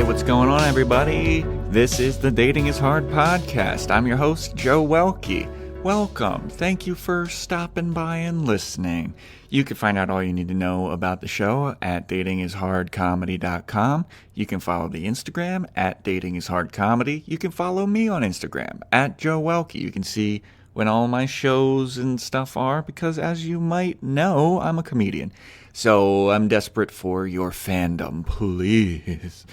what's going on, everybody? This is the Dating is Hard podcast. I'm your host, Joe Welkie. Welcome. Thank you for stopping by and listening. You can find out all you need to know about the show at datingishardcomedy.com. You can follow the Instagram at datingishardcomedy. You can follow me on Instagram at Joe Welkie. You can see when all my shows and stuff are, because as you might know, I'm a comedian. So I'm desperate for your fandom, please.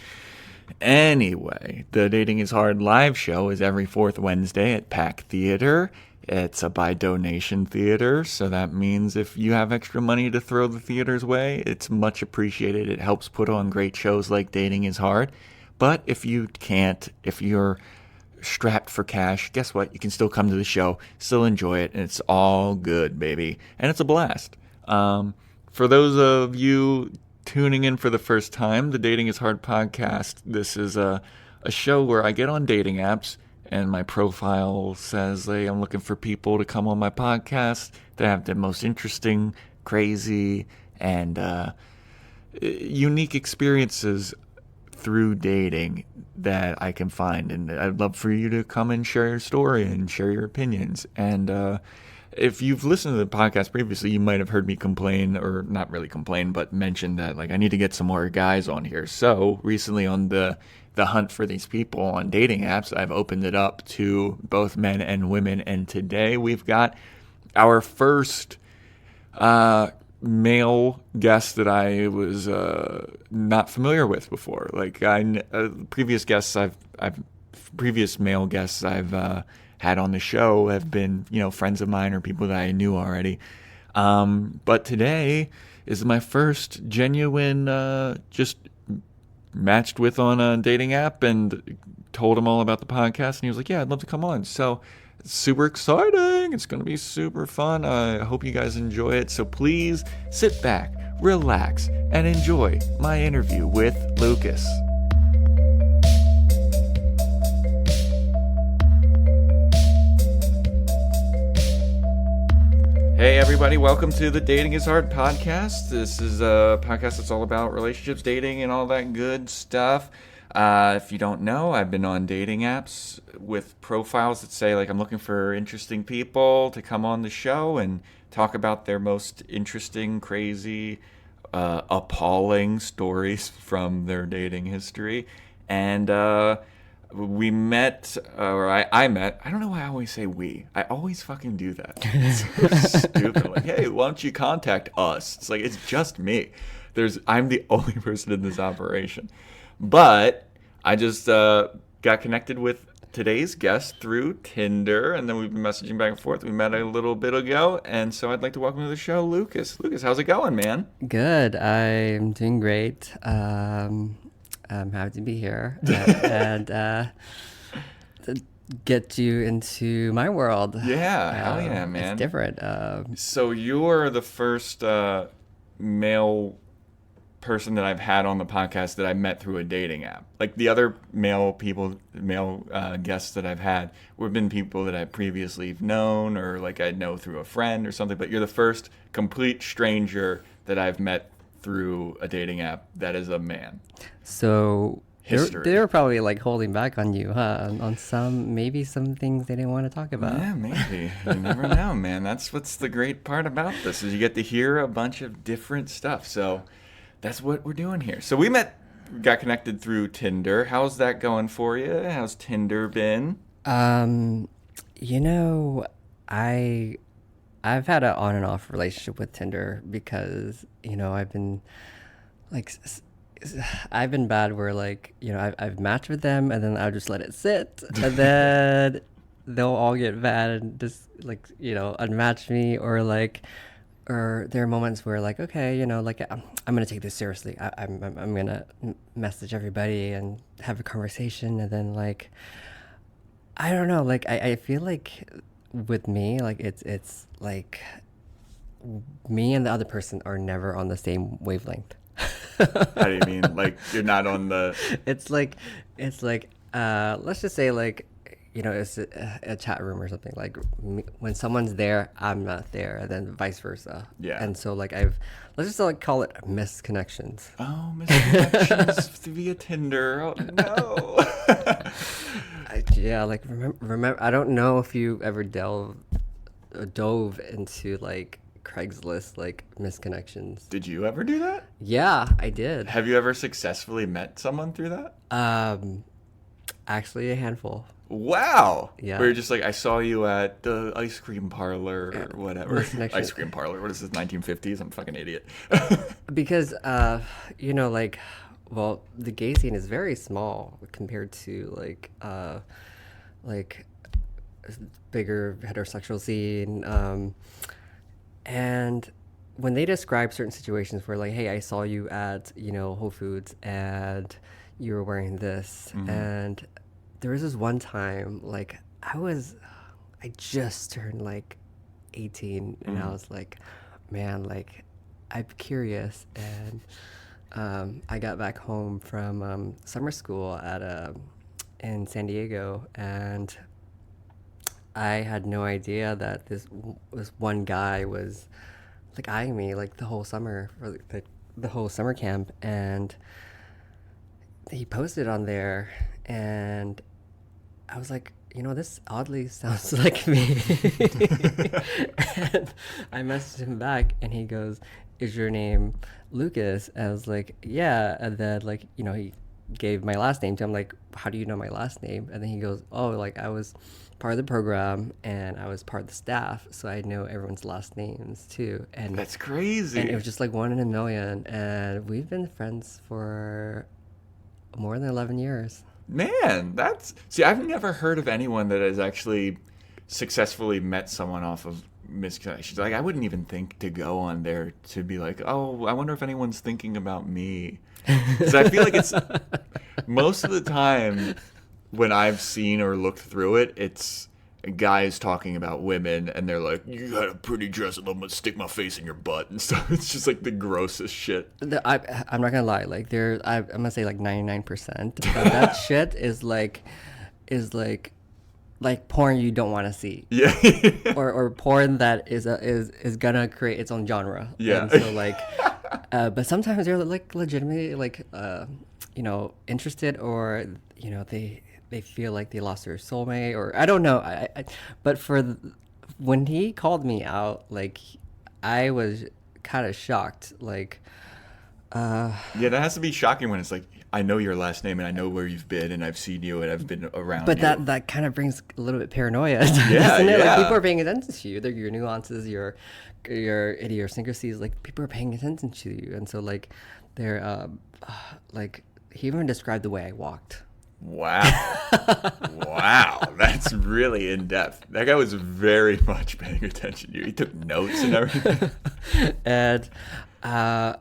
Anyway, the Dating is Hard live show is every fourth Wednesday at Pack Theater. It's a by donation theater, so that means if you have extra money to throw the theater's way, it's much appreciated. It helps put on great shows like Dating is Hard. But if you can't, if you're strapped for cash, guess what? You can still come to the show, still enjoy it, and it's all good, baby. And it's a blast. For those of you tuning in for the first time, the Dating is Hard podcast, this is a show where I get on dating apps and my profile says, hey, I'm looking for people to come on my podcast that have the most interesting, crazy, and unique experiences through dating that I can find. And I'd love for you to come and share your story and share your opinions. And if you've listened to the podcast previously, you might have heard me complain, or not really complain, but mention that like I need to get some more guys on here. So recently on the hunt for these people on dating apps, I've opened it up to both men and women. And today we've got our first male guest that I was not familiar with before. Like previous male guests I've had on the show have been, friends of mine or people that I knew already. But today is my first genuine, just matched with on a dating app and told him all about the podcast. And he was like, yeah, I'd love to come on. So it's super exciting. It's going to be super fun. I hope you guys enjoy it. So please sit back, relax, and enjoy my interview with Lucas. Hey everybody, welcome to the Dating is Hard podcast. This is a podcast that's all about relationships, dating, and all that good stuff. If you don't know, I've been on dating apps with profiles that say, like, I'm looking for interesting people to come on the show and talk about their most interesting, crazy, appalling stories from their dating history. And we met, or I met, I don't know why I always say we. I always fucking do that. It's so stupid. Like, hey, why don't you contact us? It's like, it's just me. I'm the only person in this operation. But I just got connected with today's guest through Tinder, and then we've been messaging back and forth. We met a little bit ago, and so I'd like to welcome to the show Lucas. Lucas, how's it going, man? Good. I'm doing great. I'm happy to be here and to get you into my world. Yeah, hell yeah, man. It's different. So you're the first male person that I've had on the podcast that I met through a dating app. Like the other male guests that I've had have been people that I previously known or like I know through a friend or something. But you're the first complete stranger that I've met through a dating app that is a man. So they were probably like holding back on you, huh? On some things they didn't want to talk about. Yeah, maybe. You never know, man. That's what's the great part about this is you get to hear a bunch of different stuff. So that's what we're doing here. So we got connected through Tinder. How's that going for you? How's Tinder been? I've had an on and off relationship with Tinder because, I've been bad where I've matched with them and then I'll just let it sit and then they'll all get mad and just unmatch me or there are moments where okay, I'm going to take this seriously. I'm going to message everybody and have a conversation and then I don't know, I feel like with me, it's me and the other person are never on the same wavelength. How do you mean? Like you're not on the... It's like let's just say it's a chat room or something. Like when someone's there, I'm not there, and then vice versa. Yeah. And so like let's just like call it misconnections. Oh, misconnections via Tinder. Oh no. Yeah, like remember. I don't know if you ever dove into like Craigslist like misconnections. Did you ever do that? Yeah, I did. Have you ever successfully met someone through that? Actually, a handful. Wow. Yeah. Where you're just like, I saw you at the ice cream parlor or whatever. Misconnection. Ice cream parlor. What is this, 1950s? I'm a fucking idiot. Because like, well, the gay scene is very small compared to like bigger heterosexual scene. And when they describe certain situations where like, hey, I saw you at, Whole Foods and you were wearing this. And there was this one time, like I just turned like 18 and I was like, man, like I'm curious. And I got back home from summer school in San Diego, and I had no idea that this one guy was like eyeing me like the whole summer for the whole summer camp, and he posted on there, and I was like, this oddly sounds like me. And I messaged him back, and he goes, "Is your name Lucas?" And I was like, "Yeah." And then like he gave my last name to him. Like, how do you know my last name? And then he goes, "Oh, like I was part of the program and I was part of the staff, so I know everyone's last names too." And That's crazy. And it was just like one in a million, and we've been friends for more than 11 years. Man, see, I've never heard of anyone that has actually successfully met someone off of misconnections. Like, I wouldn't even think to go on there to be like, oh, I wonder if anyone's thinking about me. Because I feel like it's most of the time when I've seen or looked through it, it's guys talking about women, and they're like, "You got a pretty dress, and I'm gonna stick my face in your butt," and stuff. It's just like the grossest shit. I'm not gonna lie, like I'm gonna say like 99% of that shit is like porn you don't want to see. Yeah. or porn that is gonna create its own genre. Yeah. And so like but sometimes they're like legitimately like interested, or they feel like they lost their soulmate, or I don't know. But when he called me out, like I was kind of shocked. Like, yeah, that has to be shocking when it's like, I know your last name and I know where you've been and I've seen you and I've been around. But you. that kind of brings a little bit paranoia. Yeah, isn't it? yeah. Like people are paying attention to you. They're your nuances, your idiosyncrasies. Like people are paying attention to you, and so like they're like he even described the way I walked. Wow. Wow. That's really in depth. That guy was very much paying attention to you. He took notes and everything. And I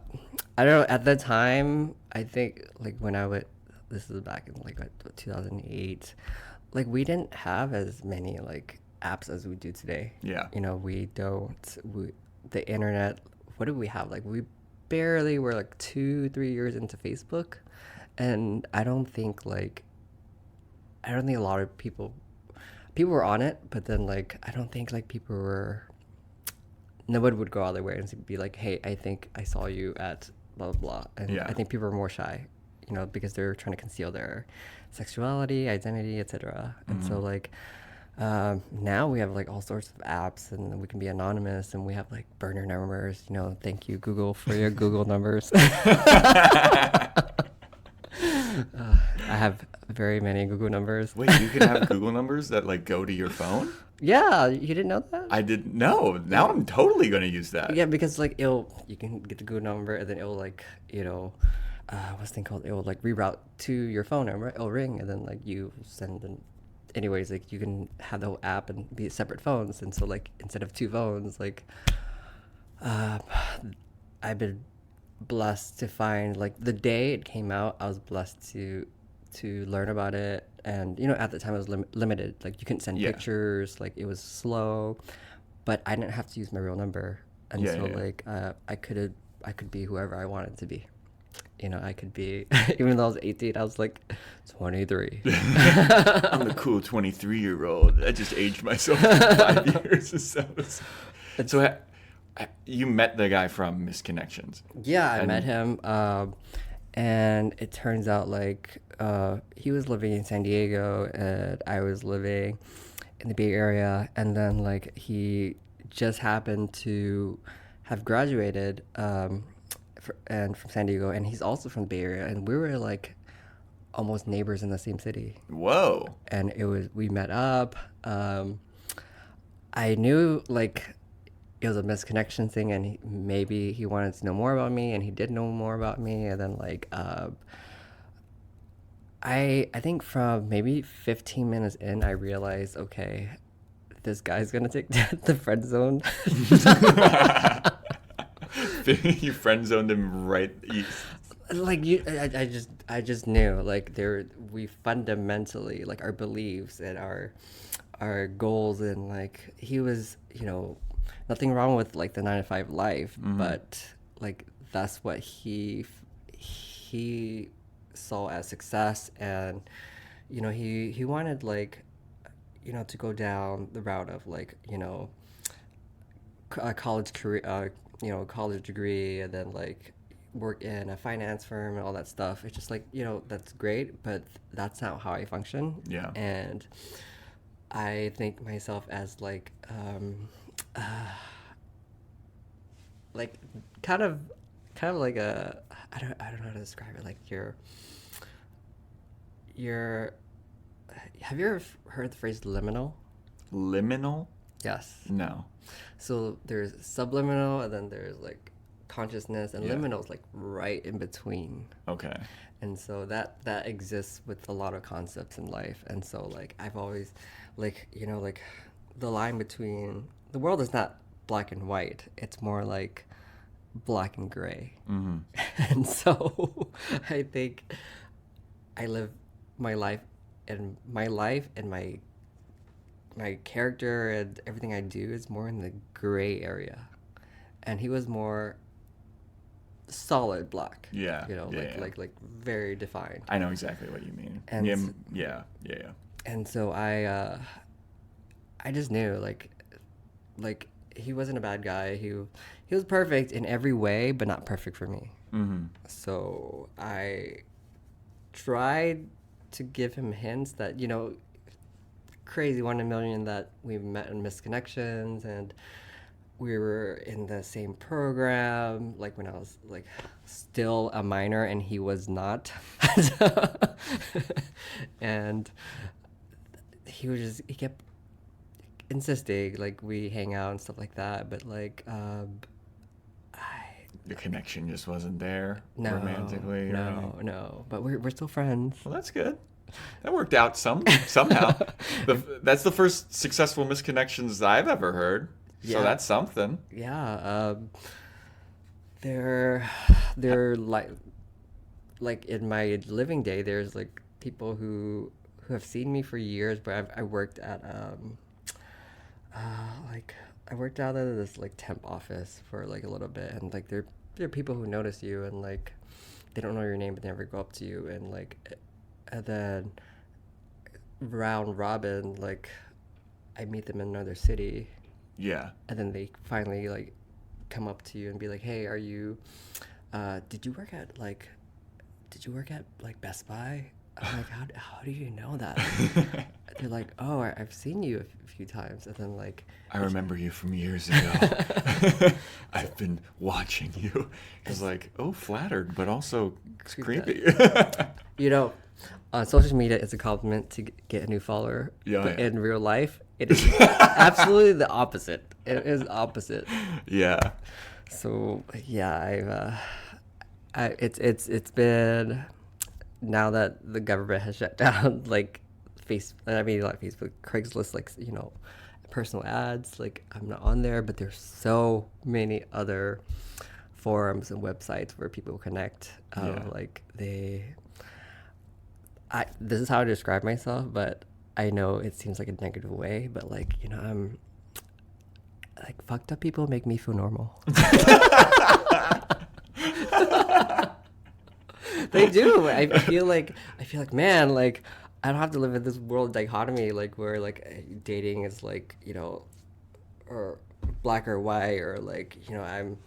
don't know, at the time, I think like this is back in like 2008, like we didn't have as many like apps as we do today. Yeah. The internet, what did we have? Like we barely were like 2-3 years into Facebook. And I don't think a lot of people were on it, but then like I don't think like nobody would go all their way and be like, hey, I think I saw you at blah blah blah. And Yeah. I think people are more shy, because they're trying to conceal their sexuality, identity, etc. And so like now we have like all sorts of apps, and we can be anonymous, and we have like burner numbers. Thank you Google for your Google numbers. I have very many Google numbers. Wait, you can have Google numbers that like go to your phone? Yeah, you didn't know that? I didn't know. Now I'm totally going to use that. Yeah, because like you can get the Google number, and then it'll like, what's the thing called? It will like reroute to your phone number. It'll ring, and then like you send them. Anyways, like you can have the whole app and be separate phones, and so like instead of 2 phones, like I've been blessed to find, like the day it came out, I was blessed to learn about it. And at the time it was limited, like you couldn't send pictures, like it was slow, but I didn't have to use my real number, and like I could be whoever I wanted to be. I could be, even though I was 18, I was like 23. I'm the cool 23-year-old. I just aged myself 5 years or so. So you met the guy from Misconnections. Yeah, I met him, and it turns out like he was living in San Diego and I was living in the Bay Area, and then like he just happened to have graduated and from San Diego, and he's also from the Bay Area, and we were like almost neighbors in the same city. Whoa. And we met up. I knew like it was a misconnection thing, and maybe he wanted to know more about me, and he did know more about me. And then like I think from maybe 15 minutes in, I realized, okay, this guy's gonna take the friend zone. You friend zoned him right. Like I just knew like we fundamentally like our beliefs and our goals, and like he was, nothing wrong with like the 9 to 5 life, but like that's what he saw as success, and he wanted like to go down the route of like a college career, college degree, and then like work in a finance firm and all that stuff. It's just like, that's great, but that's not how I function. Yeah. And I think myself as like like kind of like a, I don't know how to describe it, like you're have you ever heard the phrase liminal? Liminal? Yes. No. So there's subliminal, and then there's like consciousness, and liminal is like right in between. Okay. And so that exists with a lot of concepts in life. And so like I've always like like the line between the world is not black and white, it's more like black and gray. And so I think I live my life and my character and everything I do is more in the gray area, and he was more solid black. Yeah. Like very defined. I know exactly what you mean. And yeah. And so I just knew like he wasn't a bad guy. He was perfect in every way, but not perfect for me. So I tried to give him hints that crazy 1 in a million that we met in Misconnections, and we were in the same program like when I was like still a minor and he was not. And he kept insisting like we hang out and stuff like that, but like the connection just wasn't there romantically. No, but we're still friends. Well, that's good. That worked out somehow. That's the first successful Misconnections I've ever heard. Yeah. So that's something. Yeah. They're like in my living day, there's like people who have seen me for years, but I worked at I worked out of this like temp office for like a little bit, and like there are people who notice you, and like they don't know your name but they never go up to you, and like and then round robin, like I meet them in another city. Yeah. And then they finally like come up to you and be like, "Hey, are you did you work at Best Buy?" I'm like, how do you know that? They're like, "Oh, I've seen you a few times." And then like, I remember you from years ago. I've been watching you. It's like, oh, flattered, but also creepy. Social media is a compliment to get a new follower. Yeah, but in real life, it is absolutely the opposite. It is opposite. Yeah. So yeah, it's been, now that the government has shut down like not Facebook, Craigslist, like personal ads, like I'm not on there, but there's so many other forums and websites where people connect. Like this is how I describe myself, but I know it seems like a negative way, but like I'm like, fucked up people make me feel normal. They do. I feel like, man, like I don't have to live in this world dichotomy, like where like dating is like, or black or white, or like, you're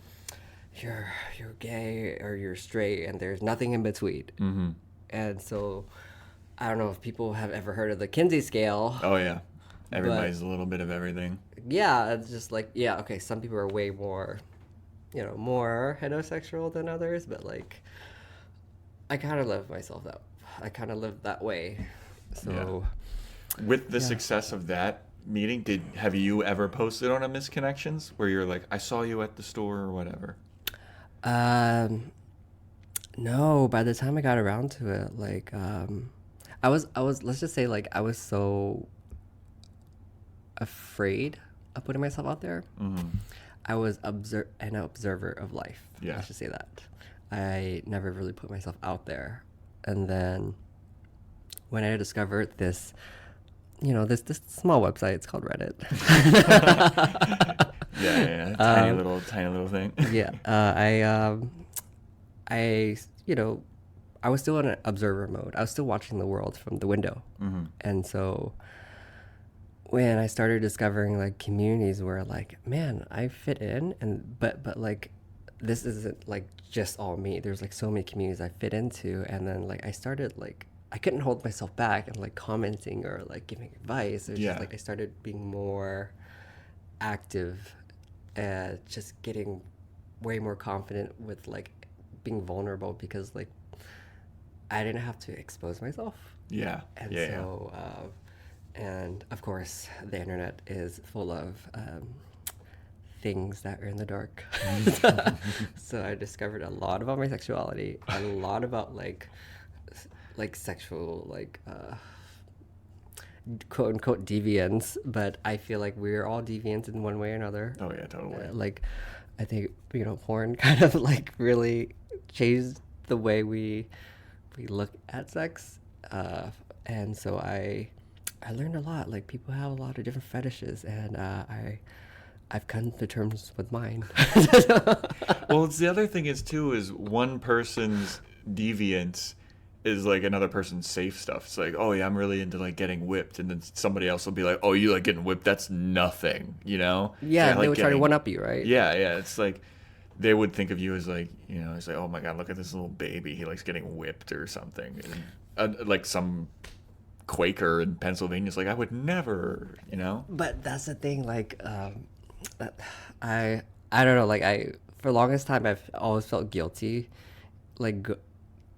gay or you're straight, and there's nothing in between. Mm-hmm. And so I don't know if people have ever heard of the Kinsey scale. Oh yeah, everybody's a little bit of everything. Yeah, it's just like, yeah, okay, some people are way more, more heterosexual than others, but like I kind of live that way. So With the success of that meeting, have you ever posted on a Misconnections where you're like, I saw you at the store or whatever? No, by the time I got around to it, like I was let's just say, like, I was so afraid of putting myself out there. Mm-hmm. I was an observer of life. Yeah. Let's just say that. I never really put myself out there. And then when I discovered this, this small website, it's called Reddit. Yeah. Tiny little thing. Yeah. I was still in an observer mode. I was still watching the world from the window. Mm-hmm. And so when I started discovering like communities where like, man, I fit in, and but like this isn't like just all me. There's like so many communities I fit into, and then like I started like I couldn't hold myself back and like commenting or like giving advice. It was just like I started being more active and just getting way more confident with like being vulnerable, because like I didn't have to expose myself. Yeah. And so and of course the internet is full of things that are in the dark. So I discovered a lot about my sexuality, a lot about like sexual, like quote unquote deviants, but I feel like we're all deviants in one way or another. Oh yeah, totally. Like I think porn kind of like really changed the way we look at sex, and so I learned a lot. Like people have a lot of different fetishes, and I've come to terms with mine. Well, it's the other thing is one person's deviance is like another person's safe stuff. It's like, oh yeah, I'm really into like getting whipped, and then somebody else will be like, oh, you like getting whipped? That's nothing, Yeah, like, they would try to one up you, right? Yeah. It's like they would think of you as like, it's like, oh my god, look at this little baby, he likes getting whipped or something. And, like some Quaker in Pennsylvania is like, I would never, But that's the thing, like, I don't know, like for the longest time I've always felt guilty, like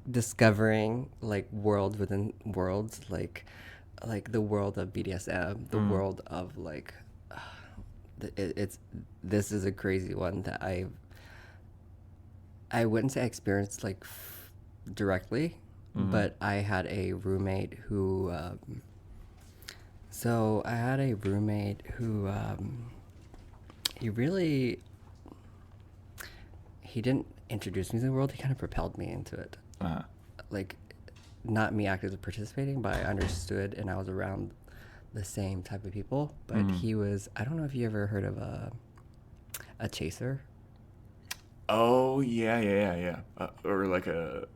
discovering like world within worlds, like the world of BDSM, the world of like this is a crazy one that I wouldn't say I experienced like directly, but I had a roommate who he didn't introduce me to the world, he kind of propelled me into it. Like not me actively participating, but I understood and I was around the same type of people. But he was, I don't know if you ever heard of a chaser. Oh yeah. Or like a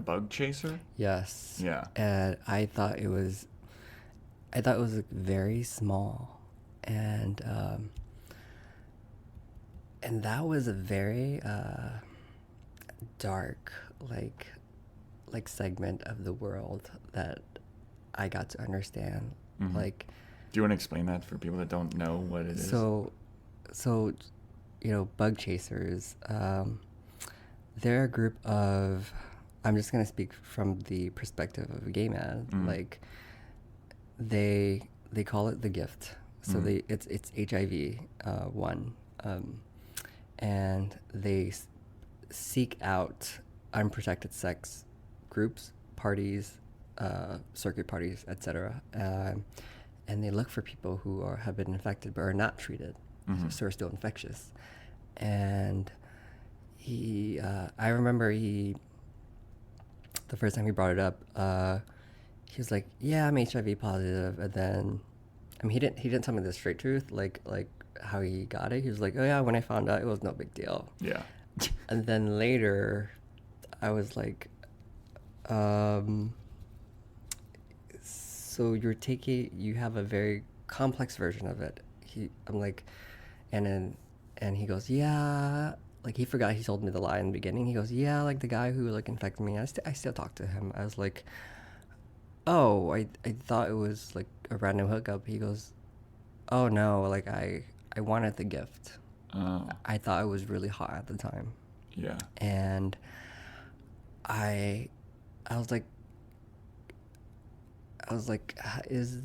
bug chaser. Yes. Yeah. And I thought it was like, very small, and that was a very dark like segment of the world that I got to understand. Like, do you want to explain that for people that don't know what it is? So bug chasers, they're a group of, I'm just going to speak from the perspective of a gay man. Like they call it the gift. So it's HIV 1, and they seek out unprotected sex groups, parties, circuit parties, etc. And they look for people who have been infected but are not treated, so are still infectious. And I remember the first time he brought it up, he was like, "Yeah, I'm HIV positive," and then, I mean, he didn't tell me the straight truth, like how he got it. He was like, "Oh yeah, when I found out, it was no big deal." Yeah. And then later, I was like, Um, so you have a very complex version of it. I'm like, and he goes, yeah, like he forgot he told me the lie in the beginning. He goes, yeah, like the guy who like infected me. I still talk to him. I was like, oh, I thought it was like a random hookup. He goes, oh no, like I wanted the gift. Oh, I thought it was really hot at the time, yeah. and I I was like is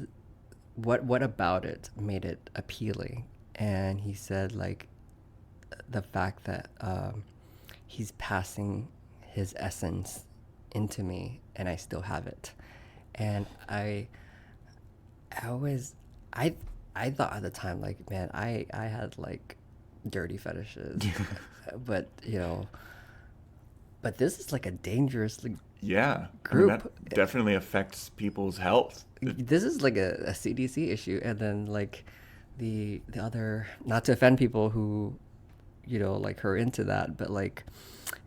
what about it made it appealing? And he said like the fact that he's passing his essence into me, and I still have it. And I always I I thought at the time like, man, I had like dirty fetishes, but but this is like a dangerous like, Yeah. I mean, group. that definitely affects people's health. This is like a CDC issue, and then like the other, not to offend people who like are into that, but like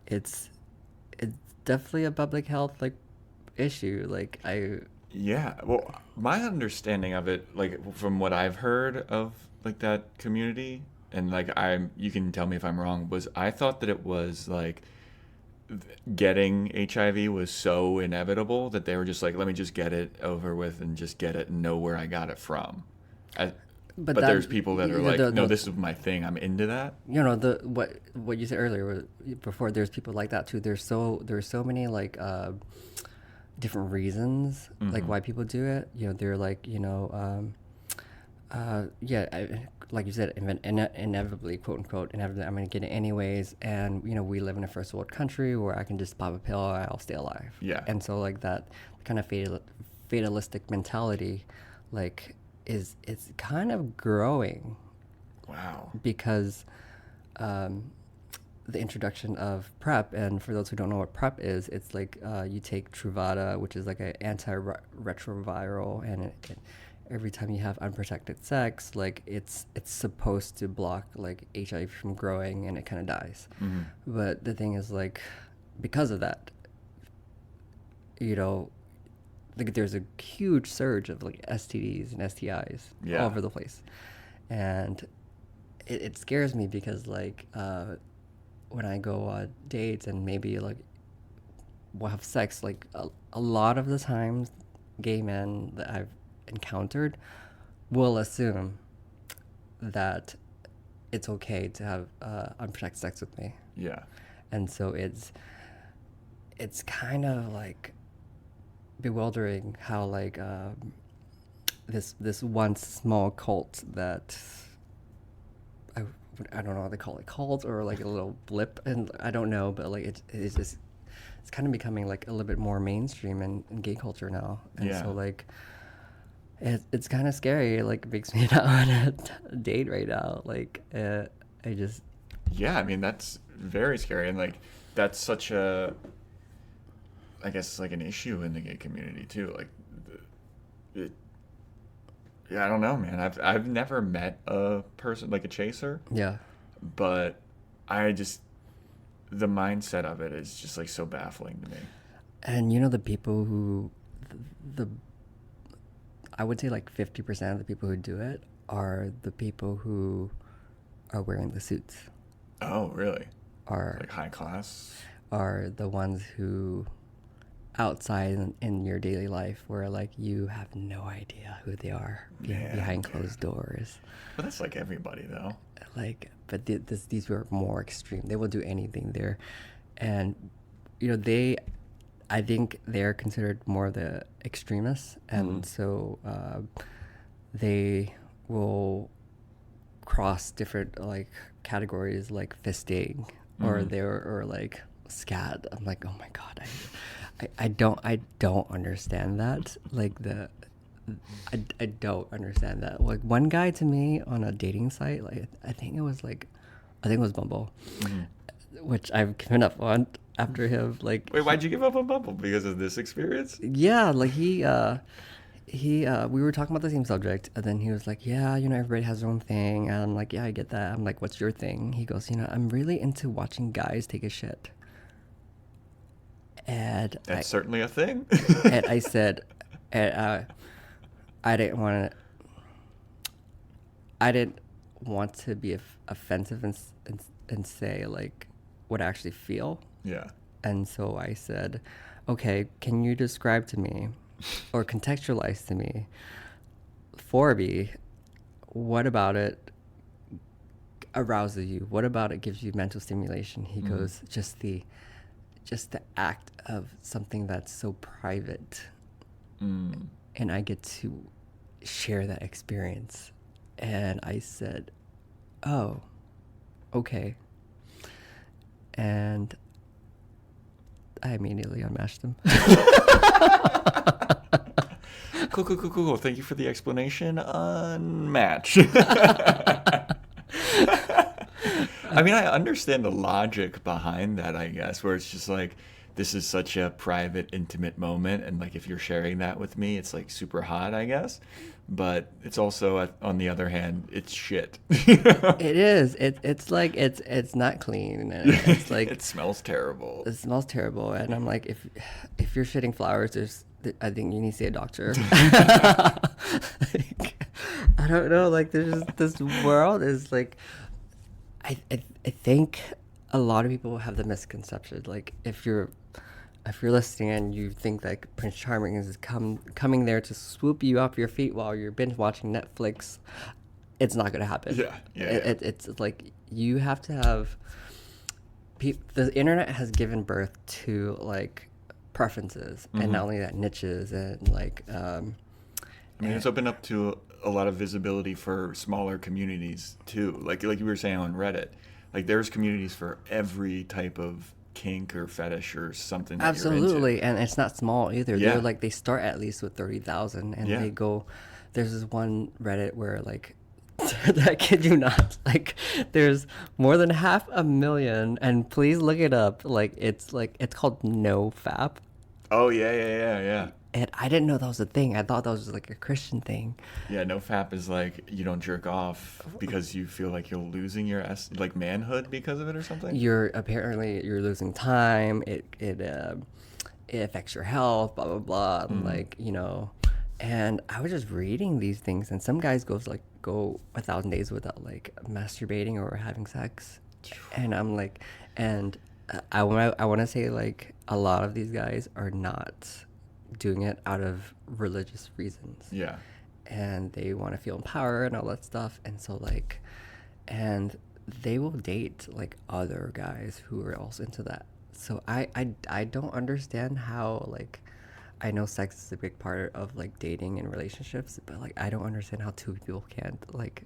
it's it's definitely a public health like issue. Like Yeah. Well, my understanding of it, like from what I've heard of like that community, and like you can tell me if I'm wrong, was I thought that it was like getting HIV was so inevitable that they were just like, let me just get it over with and just get it and know where I got it from. I, but but that there's people that are like, no, this is my thing. I'm into that. the what you said earlier before, there's people like that too. There's so many like different reasons like why people do it. They're like yeah, like you said, inevitably, quote unquote, inevitably, I'm gonna get it anyways. And we live in a first world country where I can just pop a pill and I'll stay alive. Yeah. And so like that kind of fatalistic mentality, like it's kind of growing Wow. because the introduction of PrEP. And for those who don't know what PrEP is, it's like you take Truvada, which is like an antiretroviral, and every time you have unprotected sex, like it's supposed to block like HIV from growing, and it kind of dies. But the thing is, like, because of that, like there's a huge surge of like STDs and STIs all over the place, and it scares me because like when I go on dates and maybe like we'll have sex, like a lot of the times gay men that I've encountered will assume that it's okay to have unprotected sex with me. Yeah. And so it's kind of like bewildering how like this one small cult that I don't know how they call it, cult or like a little blip, and I don't know, but like it's just it's kind of becoming like a little bit more mainstream in gay culture now. And Yeah. so like it's kind of scary. Like, it makes me not want to date right now. Like I just Yeah, I mean, that's very scary. And like, that's such a, I guess, like an issue in the gay community too. Like, it, yeah, I don't know, man. I've never met a person like a chaser, yeah. but I just, the mindset of it is just like so baffling to me. And the people who the I would say like 50% of the people who do it are the people who are wearing the suits, Oh, really? are Like high class? are the ones who outside in your daily life where like you have no idea who they are Man, behind dude. closed doors. But that's like everybody though. Like, but these were more extreme. They will do anything there. And they, I think they're considered more the extremists, and so they will cross different like categories like fisting, or or like scat. I'm like, oh my god, I don't understand that. Like I don't understand that. Like, one guy to me on a dating site, like I think it was Bumble, which I've given up on after him. Like, Wait, why'd you give up on Bumble? Because of this experience? yeah, like he we were talking about the same subject, and then he was like, yeah, everybody has their own thing. And I'm like, yeah, I get that. I'm like, what's your thing? He goes, I'm really into watching guys take a shit. And That's certainly a thing. and I said, and I didn't want to. I didn't want to be offensive and say like what I actually feel. Yeah. And so I said, okay, can you describe to me or contextualize to me, for me, what about it arouses you? What about it gives you mental stimulation? He goes, just the act of something that's so private. And I get to share that experience. And I said, oh, okay. And I immediately unmatched him. Cool. Thank you for the explanation. Unmatch. I mean, I understand the logic behind that, I guess, where it's just like, this is such a private, intimate moment, and like if you're sharing that with me, it's like super hot, I guess. But it's also, on the other hand, it's shit. It is. It's like it's not clean, and it's like it smells terrible. It smells terrible, and I'm like, if you're shitting flowers, I think you need to see a doctor. Like, I don't know. Like, there's just, this world is like, I think a lot of people have the misconception. Like, if you're listening and you think that Prince Charming is coming there to swoop you off your feet while you're binge watching Netflix, it's not gonna happen. Yeah. It's like you have to have. The internet has given birth to like preferences, and not only that, niches, and like. I mean, it's opened up to a lot of visibility for smaller communities too. Like you were saying on Reddit, like there's communities for every type of kink or fetish or something that Absolutely, you're into. and it's not small either. Yeah. They're like, they start at least with 30,000, and they go. There's this one Reddit where like, I kid you not, like there's more than 500,000, and please look it up. Like it's called No Fap. Oh yeah. And I didn't know that was a thing. I thought that was just like a Christian thing. Yeah, no fap is like you don't jerk off because you feel like you're losing your like manhood because of it or something. You're losing time. It affects your health. Blah blah blah. And like, you know, and I was just reading these things, and some guys go 1,000 days without like masturbating or having sex, and I'm like, and I want to say like a lot of these guys are not doing it out of religious reasons. Yeah. And they want to feel empowered and all that stuff. And so like, and they will date like other guys who are also into that. So I don't understand how, like, I know sex is a big part of like dating and relationships, but like I don't understand how two people can't like.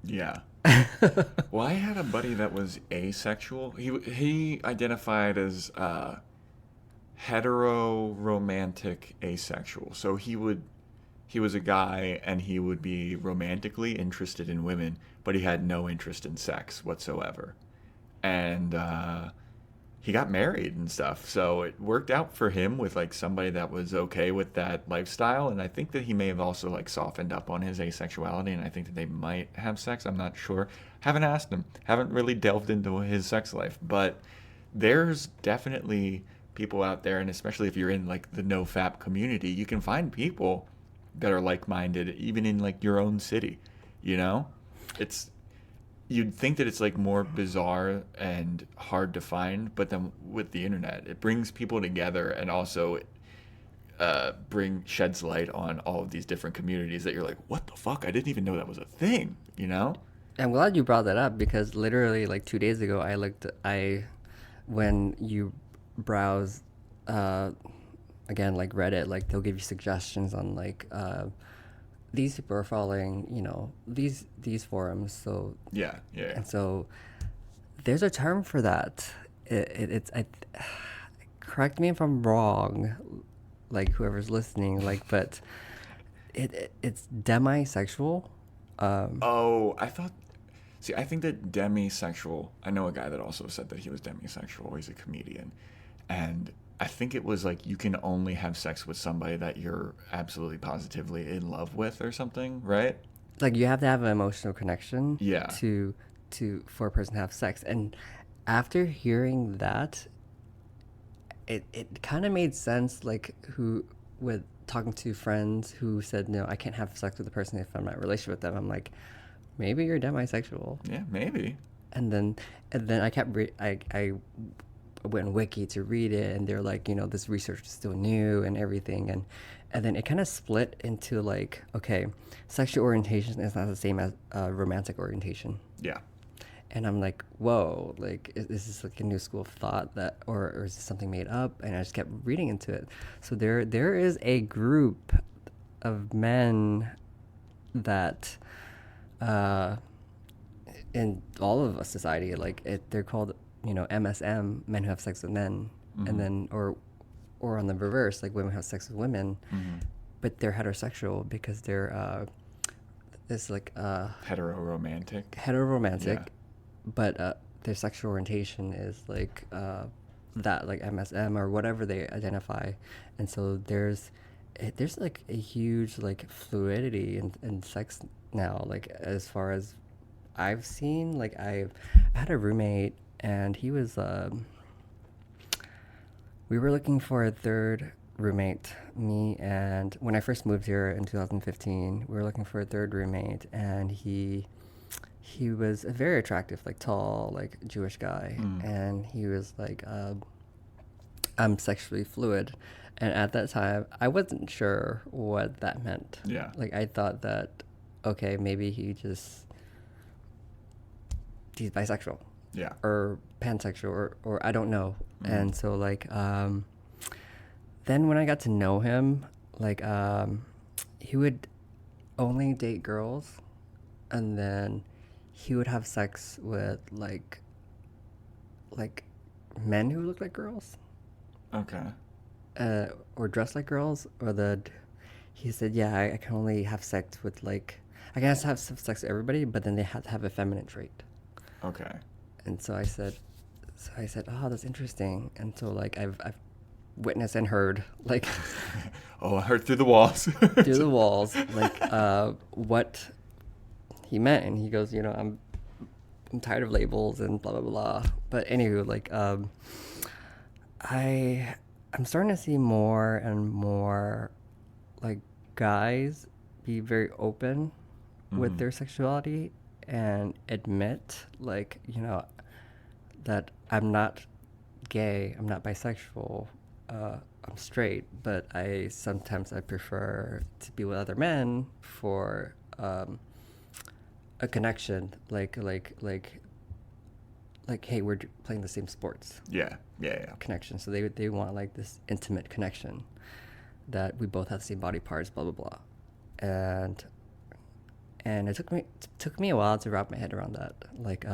Yeah. Well, I had a buddy that was asexual. He identified as hetero-romantic asexual. So he was a guy and he would be romantically interested in women, but he had no interest in sex whatsoever. And he got married and stuff. So it worked out for him with like somebody that was okay with that lifestyle. And I think that he may have also like softened up on his asexuality, and I think that they might have sex. I'm not sure. Haven't asked him. Haven't really delved into his sex life. But there's definitely people out there, and especially if you're in like the no-fap community, you can find people that are like-minded even in like your own city, you know? You'd think that it's like more bizarre and hard to find, but then with the internet, it brings people together, and also sheds light on all of these different communities that you're like, what the fuck? I didn't even know that was a thing, you know? I'm glad you brought that up, because literally like 2 days ago when you browse again like Reddit, like they'll give you suggestions on like these people are following, you know, these forums. So Yeah. and so there's a term for that. Correct me if I'm wrong, like whoever's listening, like, but it's demisexual. I think that demisexual, I know a guy that also said that he was demisexual. He's a comedian. And I think it was like you can only have sex with somebody that you're absolutely positively in love with or something, right? Like you have to have an emotional connection. Yeah. For a person to have sex. And after hearing that, it kind of made sense, like, who with talking to friends who said, no, I can't have sex with a person if I'm not in a relationship with them. I'm like, maybe you're demisexual. Yeah, maybe. And then I kept I went on Wiki to read it, and they're like, this research is still new and everything, and then it kind of split into like, okay, sexual orientation is not the same as romantic orientation. Yeah. And I'm like, whoa, like, is this like a new school of thought that, or is this something made up? And I just kept reading into it. So there is a group of men that, in all of a society, like they're called, MSM, men who have sex with men, and then, or on the reverse, like women who have sex with women, but they're heterosexual because they're, it's like, Heteroromantic. heteroromantic, but their sexual orientation is like that, like MSM or whatever they identify, and so there's like a huge like fluidity in sex now. Like as far as I've seen, like I had a roommate, and he was we were looking for a third roommate, me, and when I first moved here in 2015, we were looking for a third roommate, and he was a very attractive, like tall, like Jewish guy, and he was like, I'm sexually fluid, and at that time I wasn't sure what that meant. Yeah. Like I thought that, okay, maybe he's bisexual. Yeah. Or pansexual, or I don't know. And so like then when I got to know him, like he would only date girls, and then he would have sex with like men who look like girls, Okay. or dress like girls, or he said, yeah, I can only have sex with like, I can have sex with everybody, but then they have to have a feminine trait. Okay. And so I said, oh, that's interesting. And so like I've witnessed and heard like Oh, I heard through the walls. through the walls, like what he meant. And he goes, I'm tired of labels and blah blah blah. But anywho, like I'm starting to see more and more like guys be very open with their sexuality and admit, like, that I'm not gay, I'm not bisexual, I'm straight, but sometimes I prefer to be with other men for a connection, like hey, we're playing the same sports. Yeah. Connection. So they want like this intimate connection that we both have the same body parts, blah blah blah, and it took me a while to wrap my head around that. Like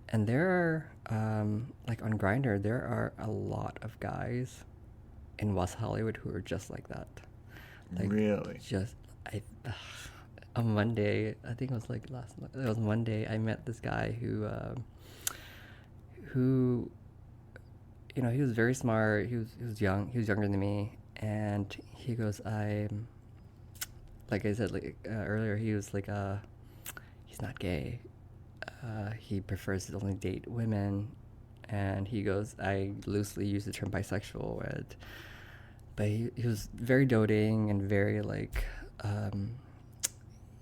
and there are like on Grindr, there are a lot of guys in West Hollywood who are just like that. Like, really? Just on Monday, I think it was like it was Monday, I met this guy who he was very smart. He was young. He was younger than me, and he goes, like I said, like earlier, he was like, he's not gay. He prefers to only date women, and he goes, I loosely use the term bisexual, but he was very doting and very like,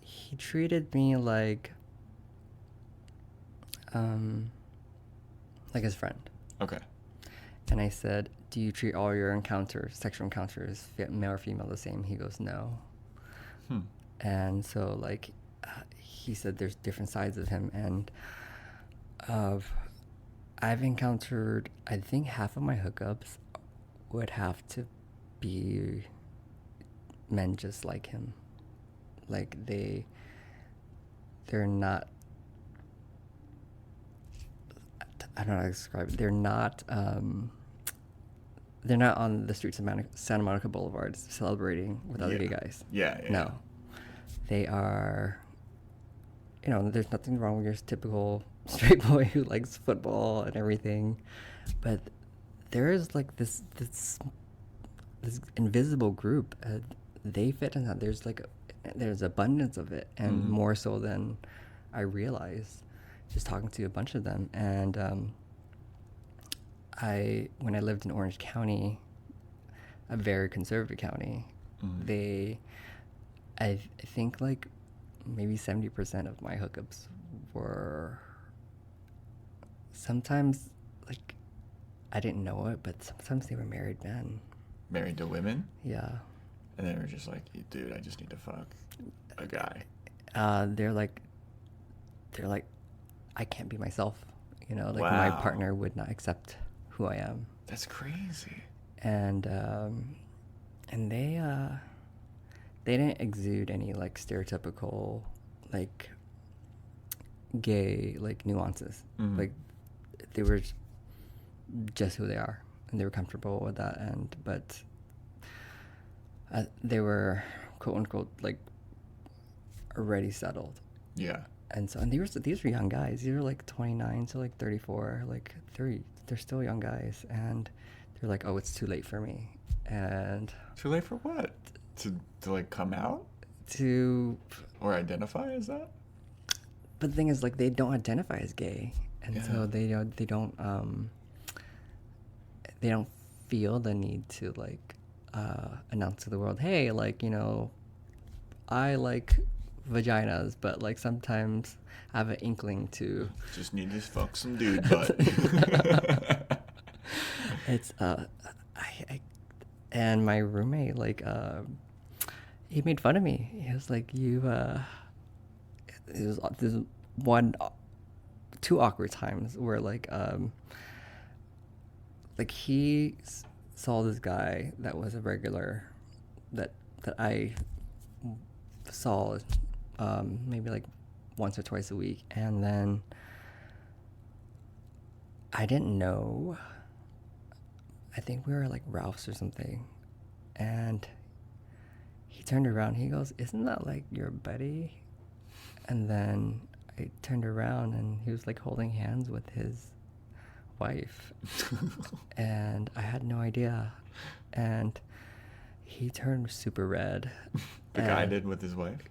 he treated me like his friend. Okay. And I said, do you treat all your sexual encounters, male or female, the same? He goes, no. And so like he said there's different sides of him, and I've encountered, I think half of my hookups would have to be men just like him. Like they're not, I don't know how to describe it. They're not on the streets of Santa Monica Boulevard celebrating with other gay guys. Yeah. No. They are, there's nothing wrong with your typical straight boy who likes football and everything. But there is like this invisible group. They fit in that. There's abundance of it, and more so than I realized just talking to a bunch of them. And when I lived in Orange County, a very conservative county, Mm. I think like maybe 70% of my hookups were sometimes like I didn't know it, but sometimes they were married men. Married to women? Yeah. And they were just like, dude, I just need to fuck a guy. They're like, I can't be myself. Like my Wow. partner would not accept who I am. That's crazy. And they didn't exude any like stereotypical like gay like nuances. Mhm. Like they were just who they are, and they were comfortable with that. But they were quote unquote like already settled. Yeah. And these were young guys. These were like 29 to like 34, like 30. They're still young guys, and they're like, "Oh, it's too late for me." And Too late for what? To like come out to, or identify as that? but the thing is, like, they don't identify as gay, and Yeah. so they don't feel the need to like announce to the world, "Hey, like, I like vaginas, but like sometimes I have an inkling to." Just need to fuck some dude butt. It's and my roommate like he made fun of me. He was like, it was this two awkward times where like he saw this guy that was a regular that I saw maybe like once or twice a week, and then I didn't know. I think we were like Ralph's or something, and he turned around. He goes, "Isn't that like your buddy?" And then I turned around, and he was like holding hands with his wife, and I had no idea. And he turned super red. The guy did with his wife?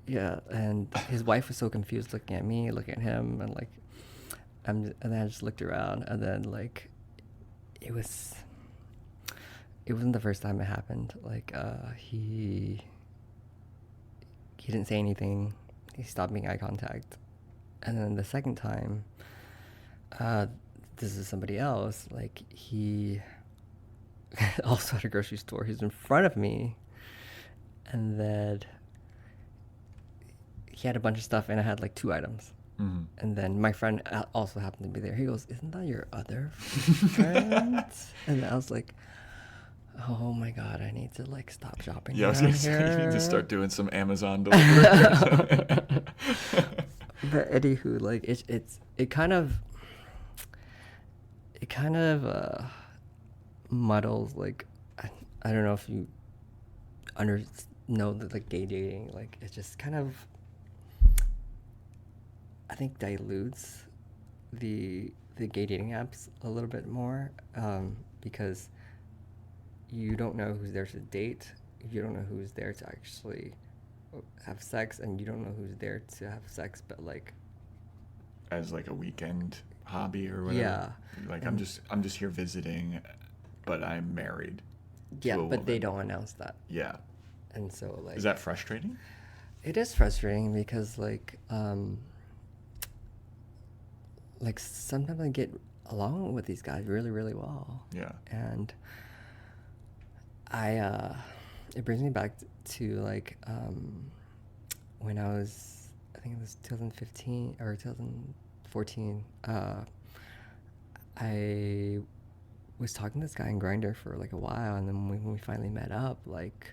Yeah, and his wife was so confused, looking at me, looking at him, and like, and then I just looked around, and then like, it wasn't the first time it happened. Like, he didn't say anything. He stopped making eye contact, and then the second time, this is somebody else. Like, he also at a grocery store. He's in front of me, and then he had a bunch of stuff, and I had like 2 items. Mm-hmm. And then my friend also happened to be there. He goes, "Isn't that your other friend?" And I was like, "Oh my god, I need to like stop shopping." Yeah, I was around gonna say, you need to here." start doing some Amazon delivery. But anywho, like it kind of muddles like I don't know if you know that like gay dating, like it just kind of I think dilutes the gay dating apps a little bit more, because you don't know who's there to date, you don't know who's there to actually have sex, and you don't know who's there to have sex but like As like a weekend hobby or whatever. Yeah. Like I'm just here visiting, but I'm married. Yeah, to a but they woman. don't announce that. Yeah. And so like Is that frustrating? it is frustrating because like sometimes I get along with these guys really, really well. Yeah. And it brings me back to like when I was, I think it was 2015 or 2014. I was talking to this guy in Grindr for like a while, and then when we finally met up, like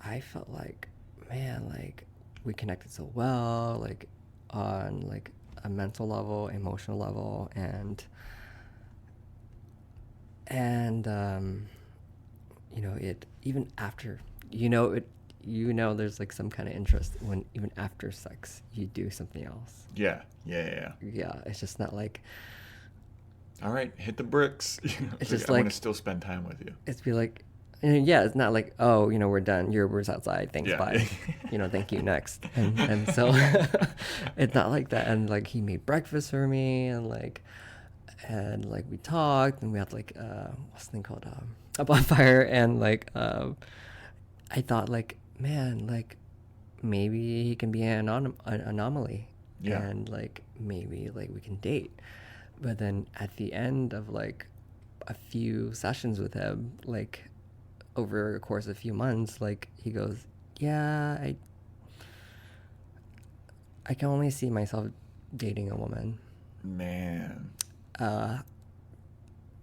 I felt like, man, like we connected so well, like on like a mental level, emotional level, and it even after there's like some kind of interest when even after sex you do something else. Yeah. Yeah, it's just not like All right, hit the bricks. It's like, just I want like- to still spend time with you. it's be like, yeah, it's not like, oh, we're done, your Uber's outside, thanks, Yeah. bye, thank you, next. And so it's not like that. And like he made breakfast for me, and like and like we talked, and we had like what's the thing called, a bonfire, and like I thought like, man, like maybe he can be an anomaly, Yeah. and like maybe like we can date. But then at the end of like a few sessions with him, like over a course of a few months, like he goes, yeah, I can only see myself dating a woman, Man.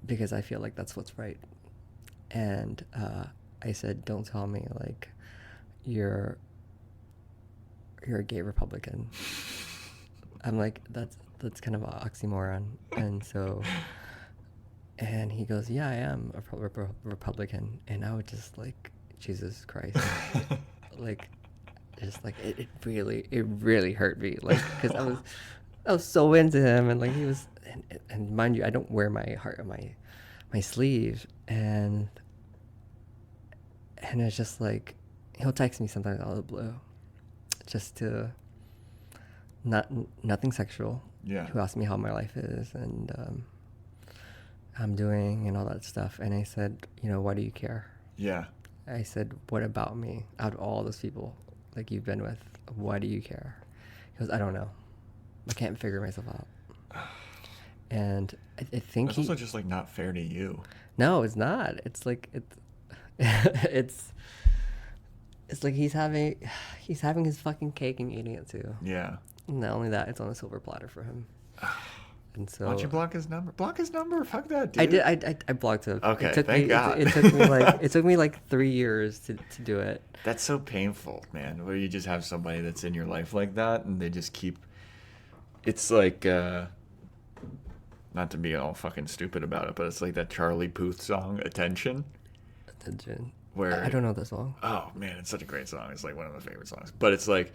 because I feel like that's what's right. And I said, don't tell me like you're a gay Republican. I'm like, that's kind of an oxymoron. And so, and he goes, yeah, I am a Republican. And I was just like, Jesus Christ. Like, just like, it really hurt me. Like, because I was so into him, and like he was, and mind you, I don't wear my heart on my sleeve, and it's just like, he'll text me sometimes out of the blue, just to nothing sexual. Yeah. Who asked me how my life is, and I'm doing, and all that stuff. And I said, why do you care? Yeah. I said, what about me? Out of all those people like you've been with, why do you care? He goes, I don't know. I can't figure myself out. And I think It's also just like not fair to you. No, it's not. It's like it's like he's having his fucking cake and eating it too. Yeah. Not only that, it's on a silver platter for him. And so, Why don't you block his number? Block his number. Fuck that, dude. I did. I blocked him. Okay, Thank thank God. It took me like 3 years to do it. That's so painful, man. Where you just have somebody that's in your life like that, and they just keep. It's like, not to be all fucking stupid about it, but it's like that Charlie Puth song, "Attention." Attention. Where I don't know the song. Oh man, it's such a great song. It's like one of my favorite songs. But it's like,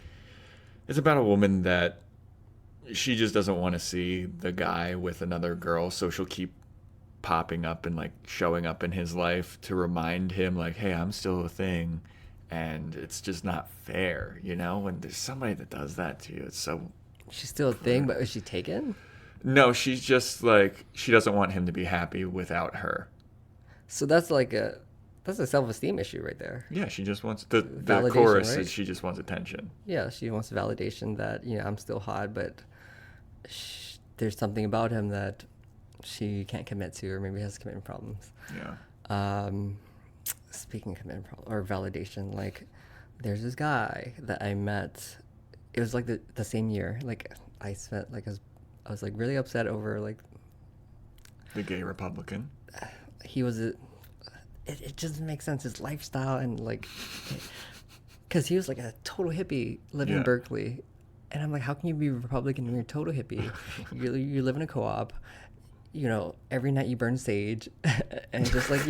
it's about a woman that she just doesn't want to see the guy with another girl, so she'll keep popping up and like showing up in his life to remind him like, hey, I'm still a thing, and it's just not fair, when there's somebody that does that to you. It's so. She's still a thing, but is she taken? No, she's just like, she doesn't want him to be happy without her. So that's a self-esteem issue right there. Yeah, she just wants the Validation, chorus right? is she just wants attention. Yeah, she wants validation that I'm still hot, but there's something about him that she can't commit to, or maybe has commitment problems. Yeah. Speaking of commitment or validation, like there's this guy that I met. It was like the same year. Like I spent like I was like really upset over like The gay Republican. he was it just doesn't make sense, his lifestyle, and like because he was like a total hippie living in Berkeley, and I'm like, how can you be Republican when you're a total hippie? you live in a co-op, every night you burn sage, and just like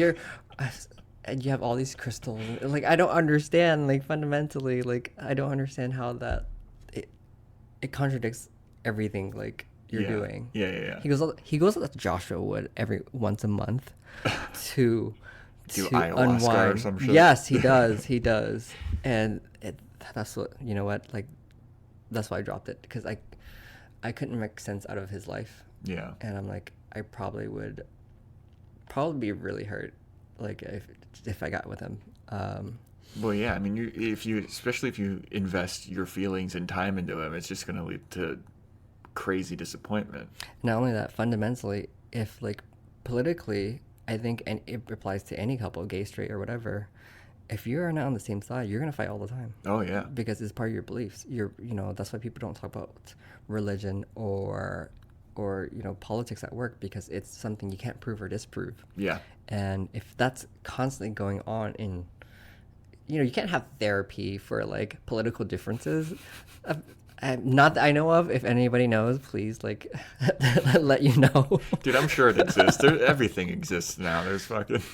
and you have all these crystals, like I don't understand, like fundamentally, like I don't understand how that it contradicts everything like you're doing. Yeah. He goes to Joshua Wood every once a month to ayahuasca unwind. or some shit. Yes, he does. He does. And that's what, like that's why I dropped it, because I couldn't make sense out of his life. Yeah. And I'm like, I probably would be really hurt, like if I got with him. Well, yeah. I mean, especially if you invest your feelings and time into him, it's just going to lead to crazy disappointment. Not only that, fundamentally, if like politically, I think, and it applies to any couple, gay, straight, or whatever, if you're not on the same side, you're gonna fight all the time. Oh yeah. Because it's part of your beliefs. That's why people don't talk about religion or politics at work, because it's something you can't prove or disprove. Yeah. And if that's constantly going on you can't have therapy for like political differences. Not that I know of. If anybody knows, please like let you know. Dude, I'm sure it exists. Everything exists now.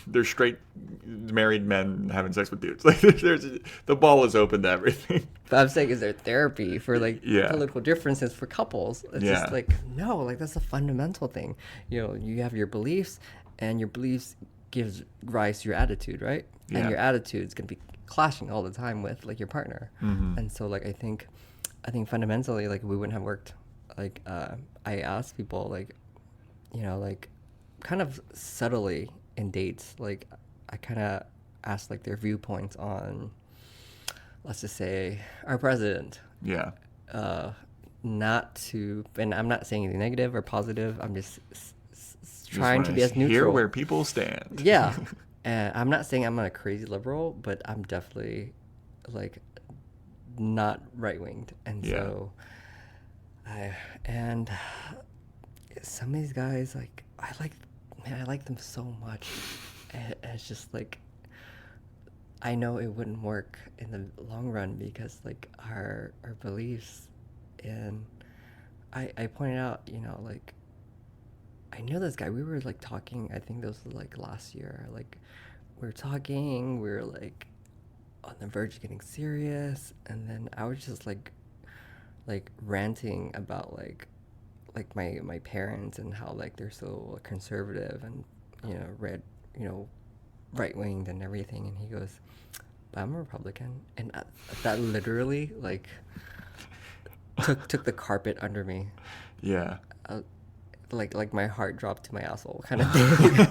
There's straight married men having sex with dudes. Like there's the ball is open to everything. But I'm saying, is there therapy for like political differences for couples? It's just like, no, like that's a fundamental thing. You have your beliefs, and your beliefs gives rise to your attitude, right? Yeah. And your attitude is gonna be clashing all the time with like your partner. Mm-hmm. And so like I think fundamentally, like we wouldn't have worked. Like I asked people, like you know, like kind of subtly in dates, like I kind of asked like their viewpoints on, let's just say, our president. Yeah. Uh, Not to, and I'm not saying anything negative or positive. I'm just Just trying want to to be as hear neutral. where people stand. Yeah. And I'm not saying I'm a crazy liberal, but I'm definitely like not right winged. And Yeah. so and some of these guys, like, man, I like them so much. And it's just like, I know it wouldn't work in the long run because like our beliefs, and I pointed out, you know, like I know this guy. We were like talking. I think this was like last year. Like we were talking. We were like on the verge of getting serious, and then I was just like ranting about like my parents and how like they're so conservative and you know right winged and everything. And he goes, "But I'm a Republican," and that literally like took the carpet under me. Yeah. Uh, like my heart dropped to my asshole kind of thing.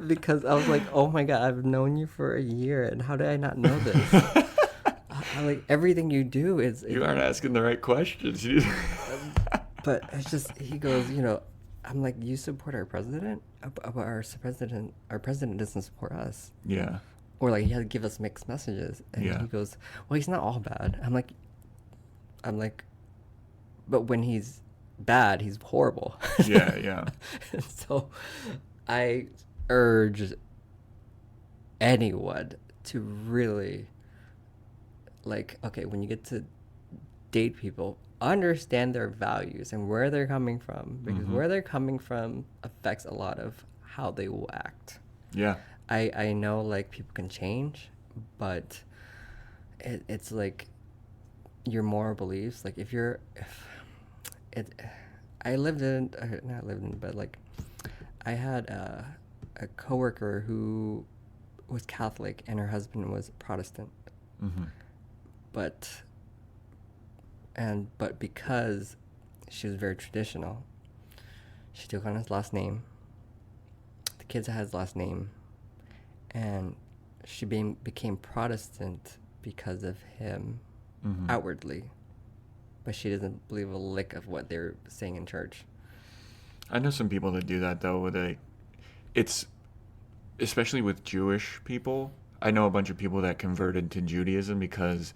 Because I was like, oh my god, I've known you for a year, and how did I not know this? Like everything you do is You aren't asking the right questions. but it's just he goes, you know, I'm like, you support our president, but our president doesn't support us, Yeah. or like he had to give us mixed messages, and Yeah. he goes, well, he's not all bad. I'm like, but when he's bad, he's horrible. Yeah. Yeah. So I urge anyone to really like, okay, when you get to date people, understand their values and where they're coming from, because where they're coming from affects a lot of how they will act. Yeah. I know like people can change, but it's like your moral beliefs. Like if it, I lived in, not lived in, but like I had a coworker who was Catholic and her husband was Protestant. Mm-hmm. But because she was very traditional, she took on his last name. The kids had his last name, and she became Protestant because of him outwardly, but she doesn't believe a lick of what they're saying in church. I know some people that do that though, where it's especially with Jewish people. I know a bunch of people that converted to Judaism because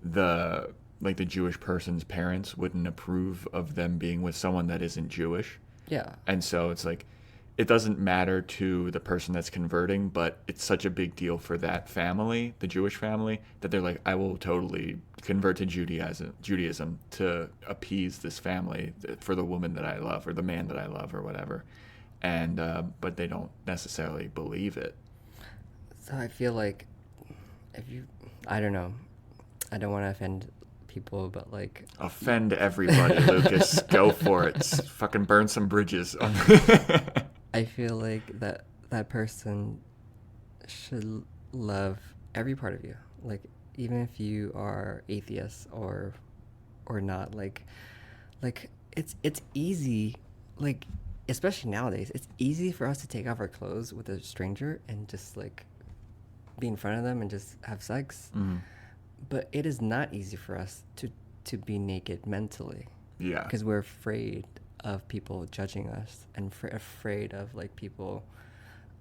the Jewish person's parents wouldn't approve of them being with someone that isn't Jewish. Yeah. And so it's like it doesn't matter to the person that's converting, but it's such a big deal for that family, the Jewish family, that they're like, I will totally convert to Judaism to appease this family for the woman that I love or the man that I love or whatever. And but they don't necessarily believe it. So I feel like I don't know, I don't want to offend people, but like Offend everybody, Lucas. Go for it. Fucking burn some bridges. I feel like that person should love every part of you. Like even if you are atheist or not, like it's easy, like especially nowadays, it's easy for us to take off our clothes with a stranger and just like be in front of them and just have sex. But it is not easy for us to be naked mentally. Yeah. Because we're afraid of people judging us and afraid of like people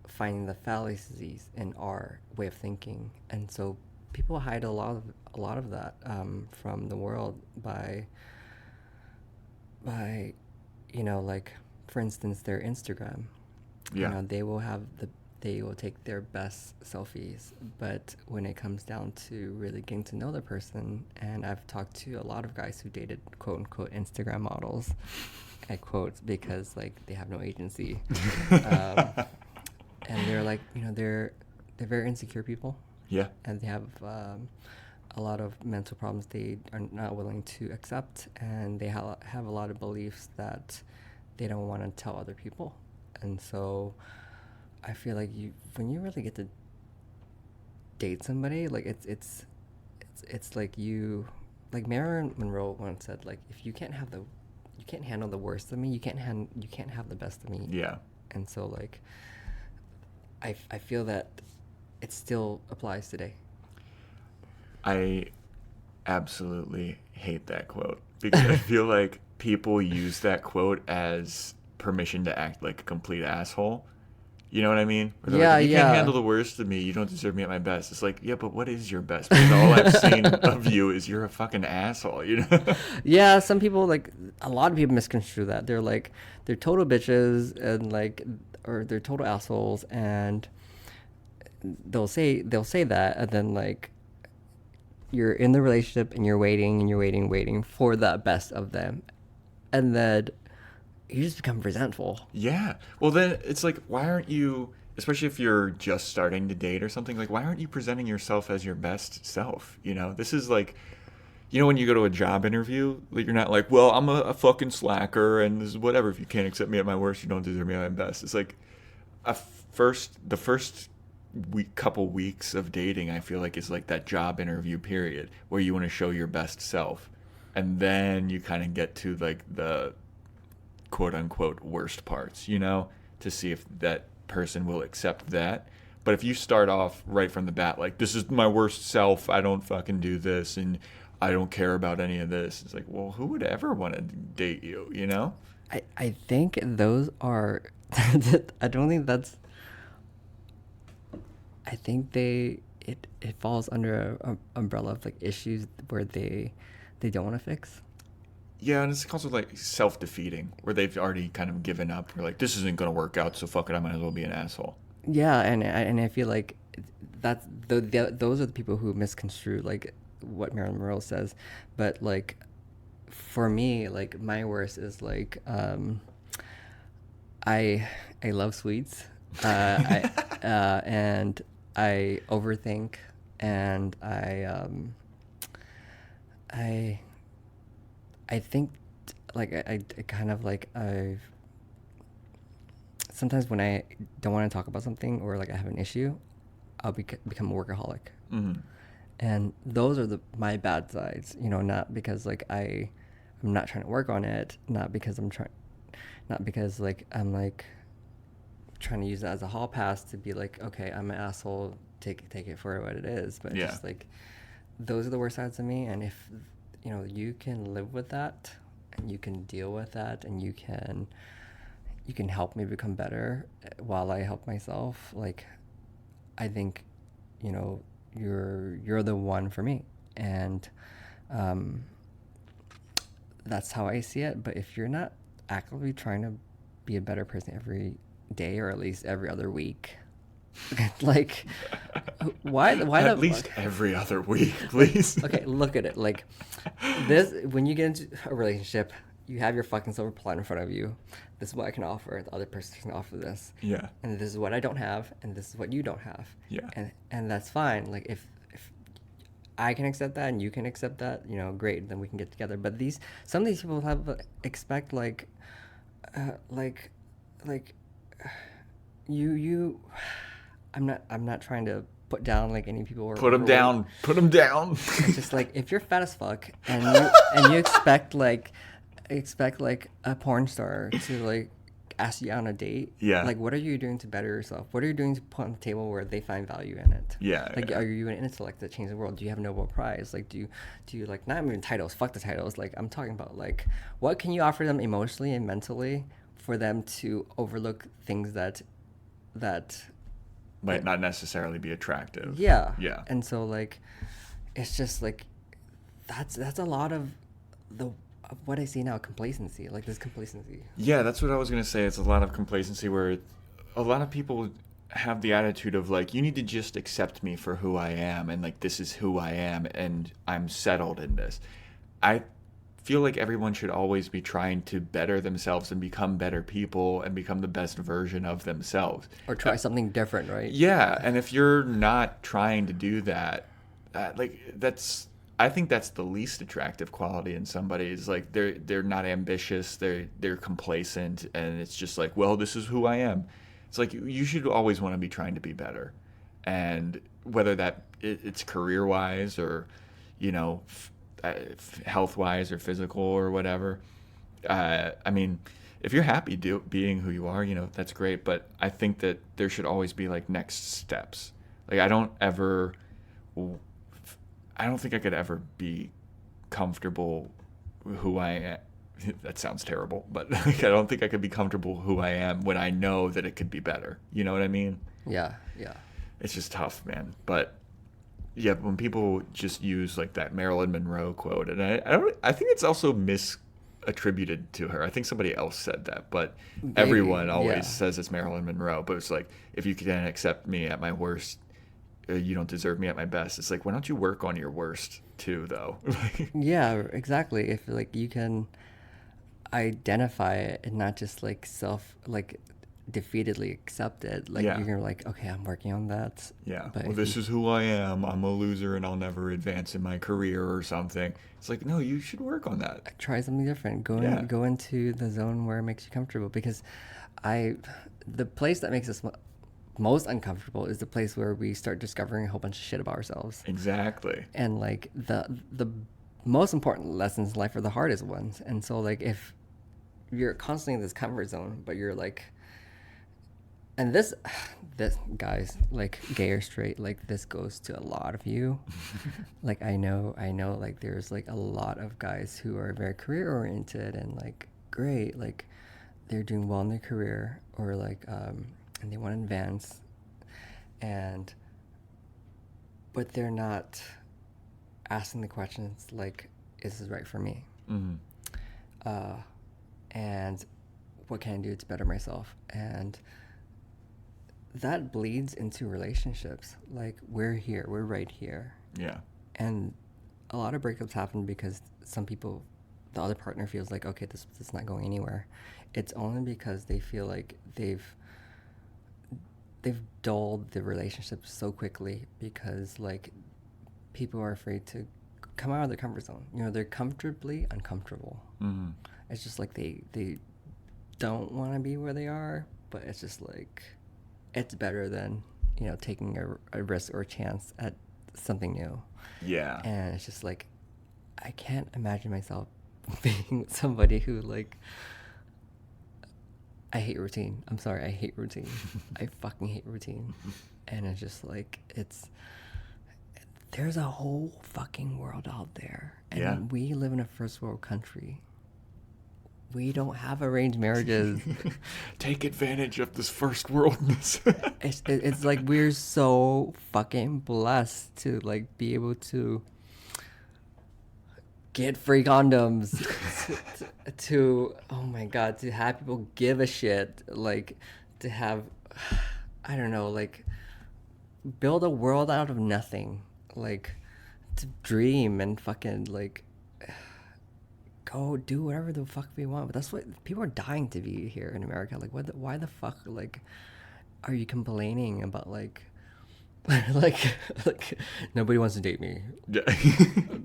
finding the fallacies in our way of thinking. And so people hide a lot of that from the world by you know, like for instance their Instagram. Yeah. You know, they will take their best selfies, but when it comes down to really getting to know the person, and I've talked to a lot of guys who dated quote unquote Instagram models, I quote, because like they have no agency, and they're like, you know, they're very insecure people. Yeah. And they have a lot of mental problems they are not willing to accept, and they have a lot of beliefs that they don't want to tell other people. And so I feel like when you really get to date somebody, like it's like you, like Marilyn Monroe once said, like if you can't have you can't handle the worst of me. You can't have the best of me. Yeah. And so like I feel that it still applies today. I absolutely hate that quote because I feel like people use that quote as permission to act like a complete asshole. You know what I mean? Where they're Yeah, like, if you can't handle yeah. the worst of me, you don't deserve me at my best. It's like, yeah, but what is your best? Because all I've seen of you is you're a fucking asshole, you know? Yeah, some people like a lot of people misconstrue that. They're like they're total bitches and like or they're total assholes and they'll say that and then like you're in the relationship and you're waiting and you're waiting for the best of them. And then you just become resentful. Yeah. Well, then it's like, why aren't you, especially if you're just starting to date or something, like, why aren't you presenting yourself as your best self? You know, this is like, you know, when you go to a job interview, like, you're not like, well, I'm a fucking slacker and this is whatever. If you can't accept me at my worst, you don't deserve me at my best. It's like the first couple weeks of dating, I feel like is like that job interview period where you want to show your best self. And then you kind of get to like the quote unquote worst parts, you know, to see if that person will accept that. But if you start off right from the bat, like, this is my worst self, I don't fucking do this, and I don't care about any of this, it's like, well, who would ever want to date you, you know? I think those are I don't think that's I think it falls under a umbrella of like issues where they don't want to fix. Yeah, and it's also like self defeating, where they've already kind of given up. They're like, this isn't going to work out, so fuck it, I might as well be an asshole. Yeah, and I feel like those are the people who misconstrue like what Marilyn Monroe says, but like for me, like my worst is like I love sweets, I and I overthink, and I I think like I kind of like I've sometimes when I don't want to talk about something or like I have an issue, I'll become a workaholic. Hmm. And those are my bad sides, not because like I'm not trying to work on it, not because like I'm like trying to use that as a hall pass to be like, okay, I'm an asshole, take it for what it is, but Yeah. just like those are the worst sides of me. And if you can live with that and you can deal with that and you can help me become better while I help myself, like I think you're the one for me. And that's how I see it. But if you're not actively trying to be a better person every day or at least every other week, like why At the least every other week, please. okay, look at it. Like this, when you get into a relationship, you have your fucking silver plate in front of you. This is what I can offer. The other person can offer this. Yeah. And this is what I don't have, and this is what you don't have. Yeah. And that's fine. Like if I can accept that and you can accept that, great. Then we can get together. But some of these people expect like you. I'm not trying to put down like any people or Put them down. Put them down. It's just like if you're fat as fuck and you expect a porn star to like ask you out on a date. Yeah. Like what are you doing to better yourself? What are you doing to put on the table where they find value in it? Yeah. Like Yeah. are you an intellect that changes the world? Do you have a Nobel Prize? Like do you like not even titles? Fuck the titles. Like I'm talking about like what can you offer them emotionally and mentally for them to overlook things that Might not necessarily be attractive. yeah. Yeah. And so like it's just like that's a lot of what I see now, complacency. Like this complacency. Yeah, that's what I was going to say. It's a lot of complacency where a lot of people have the attitude of like, you need to just accept me for who I am. And like, this is who I am. And I'm settled in this. I feel like everyone should always be trying to better themselves and become better people and become the best version of themselves. Or try something different, right? Yeah. And if you're not trying to do that, I think that's the least attractive quality in somebody is like they're not ambitious, they're complacent, and it's just like, well, this is who I am. It's like you should always want to be trying to be better, and whether it's career wise or health wise or physical or whatever, I mean, if you're happy being who you are, you know, that's great. But I think that there should always be like next steps. Like I don't think I could ever be comfortable who I am. That sounds terrible, but like, I don't think I could be comfortable who I am when I know that it could be better. You know what I mean? Yeah, yeah. It's just tough, man. But yeah, when people just use like that Marilyn Monroe quote, and I think it's also misattributed to her. I think somebody else said that, but Maybe, everyone always yeah. says it's Marilyn Monroe. But it's like, if you can't accept me at my worst, you don't deserve me at my best. It's like, why don't you work on your worst too, though? Yeah, exactly. If like you can identify it and not just like defeatedly accept it, like Yeah. you're like, okay, I'm working on that. Yeah. But Well, if you this is who I am. I'm a loser and I'll never advance in my career or something. It's like, no, you should work on that. try something different, Yeah. go into the zone where it makes you comfortable, because I the place that makes us most uncomfortable is the place where we start discovering a whole bunch of shit about ourselves. Exactly. And like the most important lessons in life are the hardest ones. And so like if you're constantly in this comfort zone, but you're like, and this guys, like gay or straight, like this goes to a lot of you. Like I know like there's like a lot of guys who are very career oriented and like great, like they're doing well in their career, or like and they want to advance, and but they're not asking the questions like, is this right for me? Mm-hmm. And what can I do to better myself? And that bleeds into relationships. Like we're right here. Yeah. And a lot of breakups happen because some people, the other partner feels like, okay, this is not going anywhere. It's only because they feel like they've dulled the relationship so quickly, because like people are afraid to come out of their comfort zone. You know, they're comfortably uncomfortable. Mm-hmm. It's just like they don't want to be where they are, but it's just like it's better than, you know, taking a risk or a chance at something new. Yeah. And it's just like I can't imagine myself being with somebody who like, I hate routine. I'm sorry, I hate routine. I fucking hate routine. And it's just like there's a whole fucking world out there, and Yeah. we live in a first world country. We don't have arranged marriages. Take advantage of this first worldness. It's like we're so fucking blessed to like be able to get free condoms, to oh my god, to have people give a shit, like to have, I don't know, like build a world out of nothing, like to dream and fucking like go do whatever the fuck we want. But that's what people are dying to be here in America. Like, why the fuck, like, are you complaining about like, like nobody wants to date me Yeah.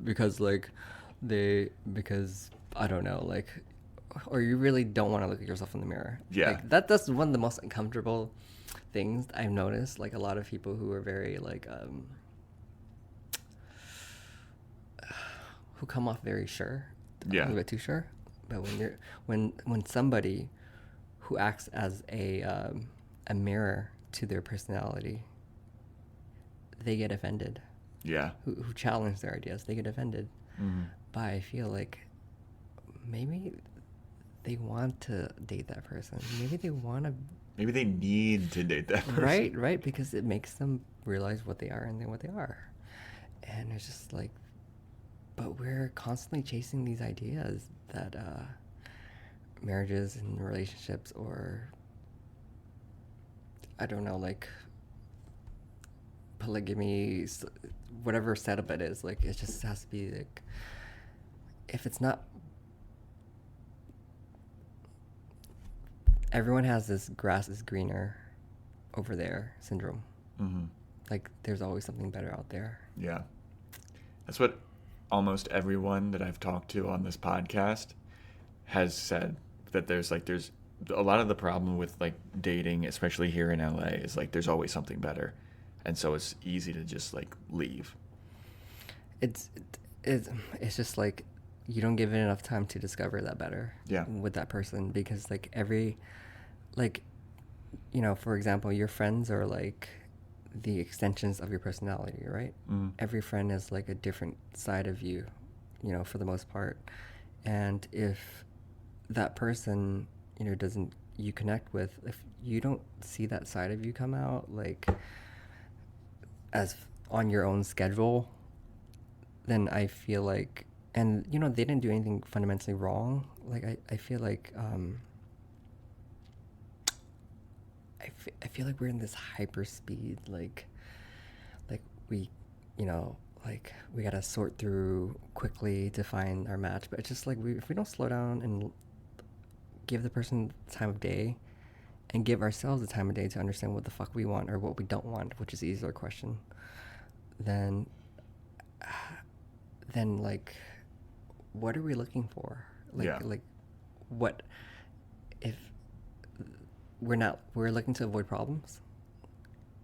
because like because I don't know, like, or you really don't want to look at yourself in the mirror. Yeah. Like that's one of the most uncomfortable things I've noticed. Like a lot of people who are very like who come off very sure. Yeah. A little bit too sure. But when you're when somebody who acts as a mirror to their personality, they get offended. Yeah. Who challenge their ideas, they get offended. Mm-hmm. But I feel like maybe they want to date that person. Maybe they want to. Maybe they need to date that person. Right, because it makes them realize what they are and then what they are. And it's just like, but we're constantly chasing these ideas that marriages and relationships, or I don't know, like polygamy, whatever setup it is, like it just has to be like, if it's not, everyone has this grass is greener over there syndrome. Mm-hmm. Like there's always something better out there. Yeah. That's what almost everyone that I've talked to on this podcast has said, that there's a lot of the problem with like dating, especially here in LA, is like there's always something better. And so it's easy to just like leave. It's just like you don't give it enough time to discover that better Yeah. with that person, because like like, for example, your friends are like the extensions of your personality, right? Mm. Every friend is like a different side of you, for the most part. And if that person, doesn't you connect with, if you don't see that side of you come out, like as on your own schedule, then I feel like, and they didn't do anything fundamentally wrong. Like I feel like I feel like we're in this hyper speed, like we, like we gotta sort through quickly to find our match. But it's just like, if we don't slow down and give the person the time of day, and give ourselves the time of day to understand what the fuck we want or what we don't want, which is the easier question, then like, what are we looking for? Like what if we're looking to avoid problems?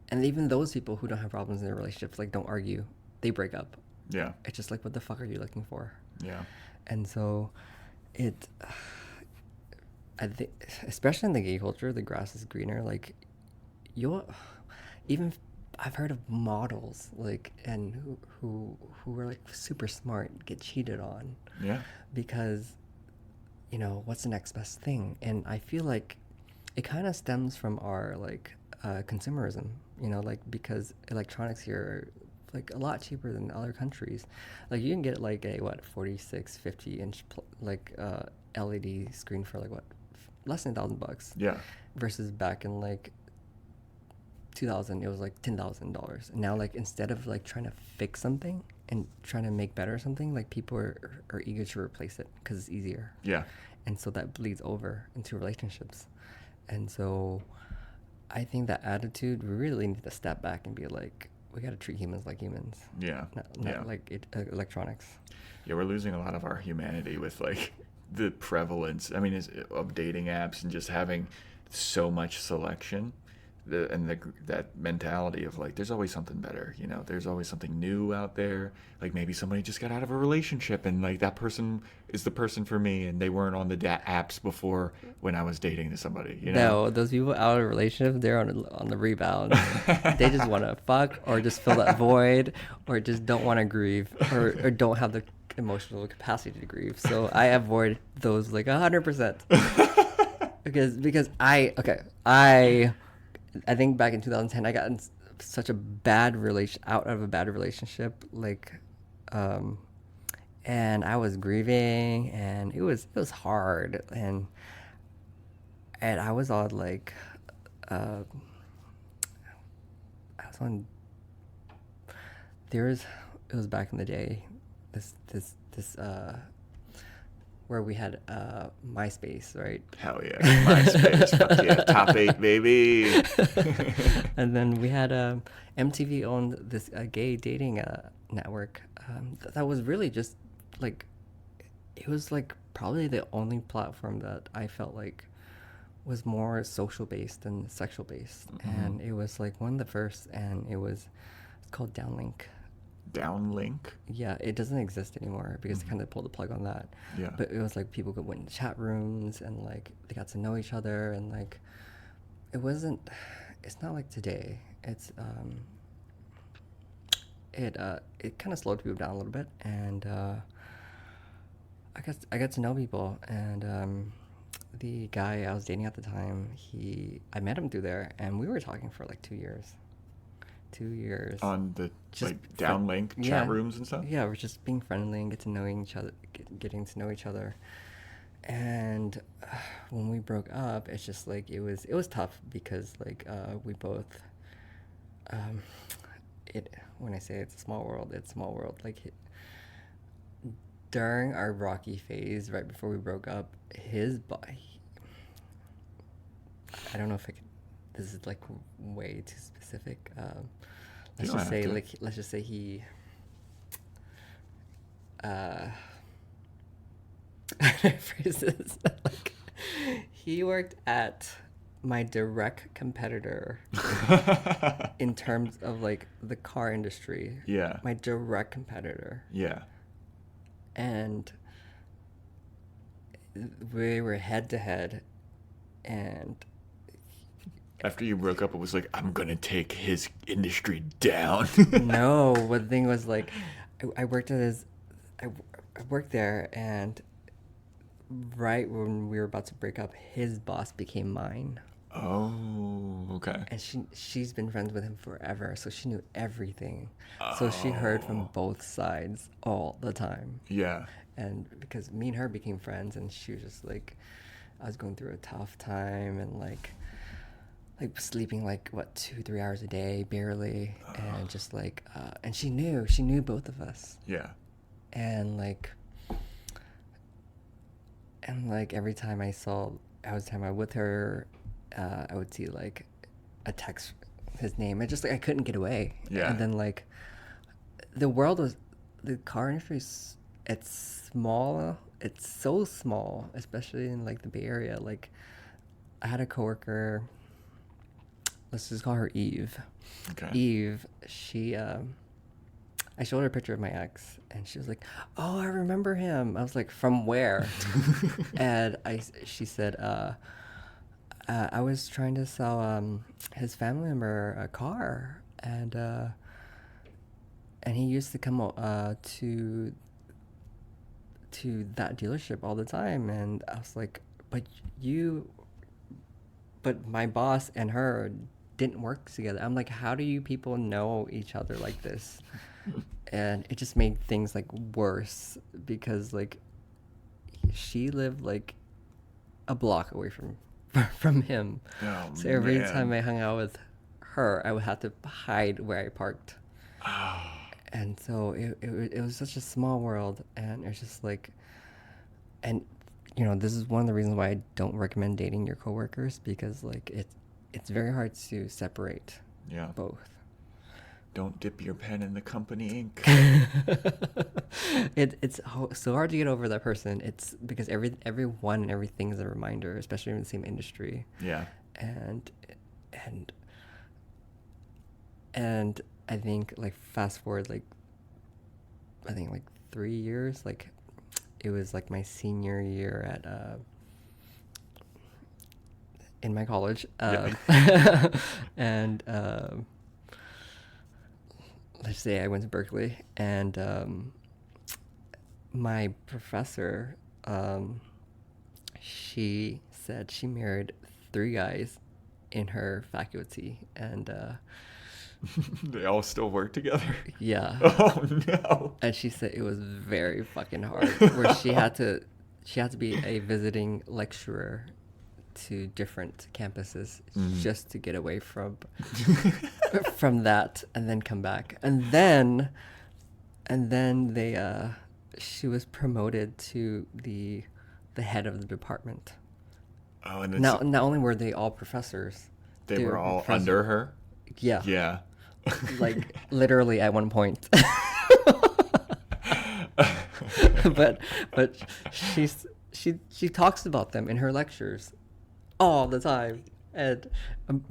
And even those people who don't have problems in their relationships, like, don't argue, they break up. Yeah. It's just like, what the fuck are you looking for? Yeah. And so I think, especially in the gay culture, the grass is greener. Like, even I've heard of models, like, and who are like super smart, get cheated on. Yeah. Because, what's the next best thing? And I feel like it kind of stems from our like consumerism, like, because electronics here are like a lot cheaper than other countries. Like, you can get like a 46, 50-inch like LED screen for like less than $1,000. Yeah. Versus back in like 2000, it was like $10,000. And now, like, instead of like trying to fix something and trying to make better something, like, people are eager to replace it because it's easier. Yeah. And so that bleeds over into relationships. And so I think that attitude, we really need to step back and be like, we got to treat humans like humans. Yeah. Not like electronics. Yeah, we're losing a lot of our humanity with like the prevalence, of dating apps and just having so much selection. That mentality of like, there's always something better, there's always something new out there. Like, maybe somebody just got out of a relationship and like, that person is the person for me, and they weren't on the apps before when I was dating somebody. No, those people out of a relationship, they're on the rebound. They just want to fuck, or just fill that void, or just don't want to grieve, or don't have the emotional capacity to grieve. So I avoid those like 100%. because I think back in 2010, I got in such a out of a bad relationship, like, and I was grieving, and it was hard, and I was on like, I was on. It was back in the day, this where we had MySpace, right? Hell yeah, MySpace. Fuck yeah, top 8, baby. And then we had MTV owned this gay dating network. That was really just like, it was like probably the only platform that I felt like was more social based than sexual based. Mm-hmm. And it was like one of the first, and it's called Downlink. Downlink? Yeah, it doesn't exist anymore because they kind of pulled the plug on that. Yeah. But it was like people could went into chat rooms, and like they got to know each other, and like it's not like today. It's it kind of slowed people down a little bit, and I got to know people, and the guy I was dating at the time, I met him through there, and we were talking for like 2 years. 2 years on the Downlink chat rooms and stuff. Yeah, we're just being friendly and getting to know each other. And when we broke up, it's just like, it was tough because like we both when I say it's a small world, it's a small world. Like, during our rocky phase right before we broke up, his body, I don't know if this is like way too specific. Let's just say he phrases like, he worked at my direct competitor in terms of like the car industry. Yeah. My direct competitor. Yeah. And we were head to head, and After you broke up, it was like, I'm gonna take his industry down. no, what the thing was like, I worked at his, I worked there, and right when we were about to break up, his boss became mine. Oh, okay. And she's been friends with him forever, so she knew everything. So she heard from both sides all the time. Yeah. And because me and her became friends, and she was just like, I was going through a tough time, and like sleeping like what 2-3 hours a day barely, and just like and she knew both of us. Yeah. And like every time I was hanging out with her, I would see like a text, his name. I just like I couldn't get away. Yeah. And then like the car industry it's small. It's so small, especially in like the Bay Area. Like I had a coworker. Let's just call her Eve. Okay. Eve, she I showed her a picture of my ex, and she was like, "Oh, I remember him." I was like, "From where?" And she said, "I was trying to sell his family member a car, and he used to come to that dealership all the time." And I was like, but my boss and her didn't work together. I'm like, how do you people know each other like this? And it just made things like worse, because like she lived like a block away from him. Oh, so every man. time I hung out with her, I would have to hide where I parked. Oh. And so it was such a small world, and it's just like, and you know, this is one of the reasons why I don't recommend dating your coworkers, because like it's very hard to separate both. Don't dip your pen in the company ink. It's so hard to get over that person. It's because everyone and everything is a reminder, especially in the same industry. Yeah. And I think like fast forward like 3 years, like it was like my senior year at in my college, and let's say I went to Berkeley, and my professor, she said she married 3 guys in her faculty, and They all still work together? yeah. Oh, no. And she said it was very fucking hard, where she had to be a visiting lecturer to different campuses just to get away from that, and then come back. And then they she was promoted to the head of the department. Oh, and Not only were they all professors, they were all under her? Yeah. Yeah. Like literally at one point. but she talks about them in her lectures all the time, and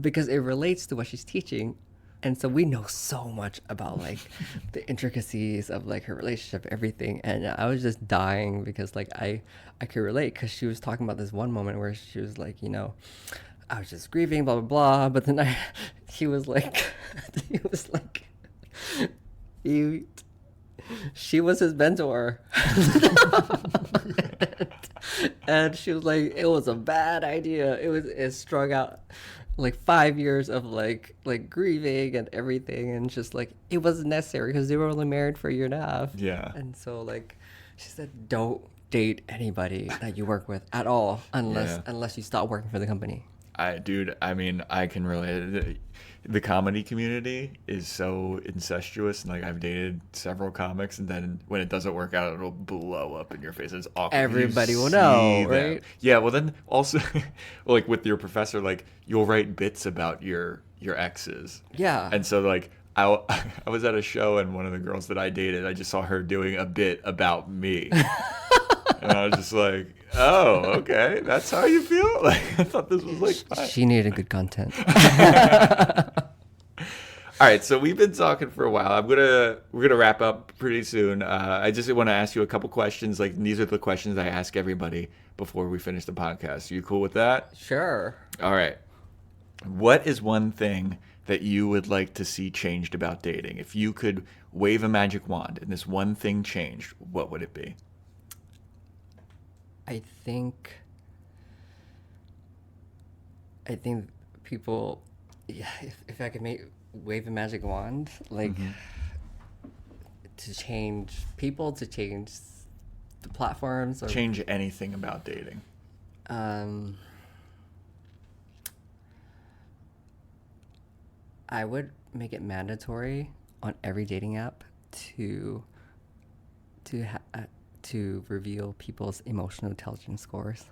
because it relates to what she's teaching, and so we know so much about like the intricacies of like her relationship, everything. And I was just dying because like I could relate, because she was talking about this one moment where she was like, you know, I was just grieving, blah blah blah. But then he was like, she was his mentor, and she was like, it was a bad idea. It strung out like 5 years of like grieving and everything, and just like it wasn't necessary because they were only married for a year and a half. Yeah. And so like she said, don't date anybody that you work with at all unless you stop working for the company. I mean, I can relate. The comedy community is so incestuous, and like I've dated several comics, and then when it doesn't work out, it'll blow up in your face. It's awkward. Everybody will know, right? Yeah. Well, then also, like with your professor, like you'll write bits about your exes. Yeah. And so like I was at a show, and one of the girls that I dated, I just saw her doing a bit about me. And I was just like, oh, okay, that's how you feel? Like, I thought this was like fine. She needed good content. All right, so we've been talking for a while. We're gonna wrap up pretty soon. I just want to ask you a couple questions. Like these are the questions I ask everybody before we finish the podcast. You cool with that? Sure. All right. What is one thing that you would like to see changed about dating? If you could wave a magic wand and this one thing changed, what would it be? I think people, yeah, if I could wave a magic wand, like to change people, to change the platforms, or Change anything about dating. I would make it mandatory on every dating app to reveal people's emotional intelligence scores.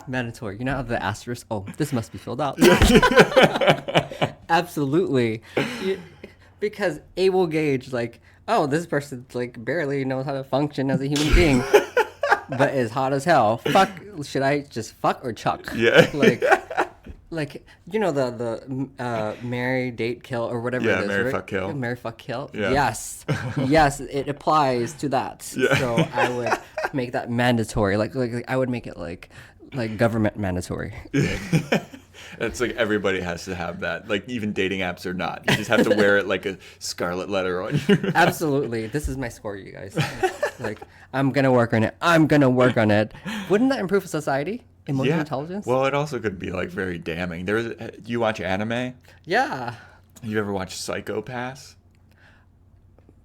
Mandatory. You know how the asterisk? Oh, this must be filled out. Absolutely. Because it will gauge like, oh, this person like barely knows how to function as a human being, but is hot as hell. Fuck. Should I just fuck or chuck? Yeah. Like you know the marry, date, kill, or whatever Yeah, it is, marry, right? fuck, kill. Marry, fuck, kill. Yeah. Yes, yes, it applies to that. Yeah. So I would make that mandatory. Like I would make it like government mandatory. It's like everybody has to have that. Like even dating apps or not. You just have to wear it like a scarlet letter on your Absolutely. This is my score, you guys. Like I'm gonna work on it. I'm gonna work on it. Wouldn't that improve society? Emotional intelligence? Well, it also could be like very damning. You watch anime? Yeah. You ever watch Psychopaths?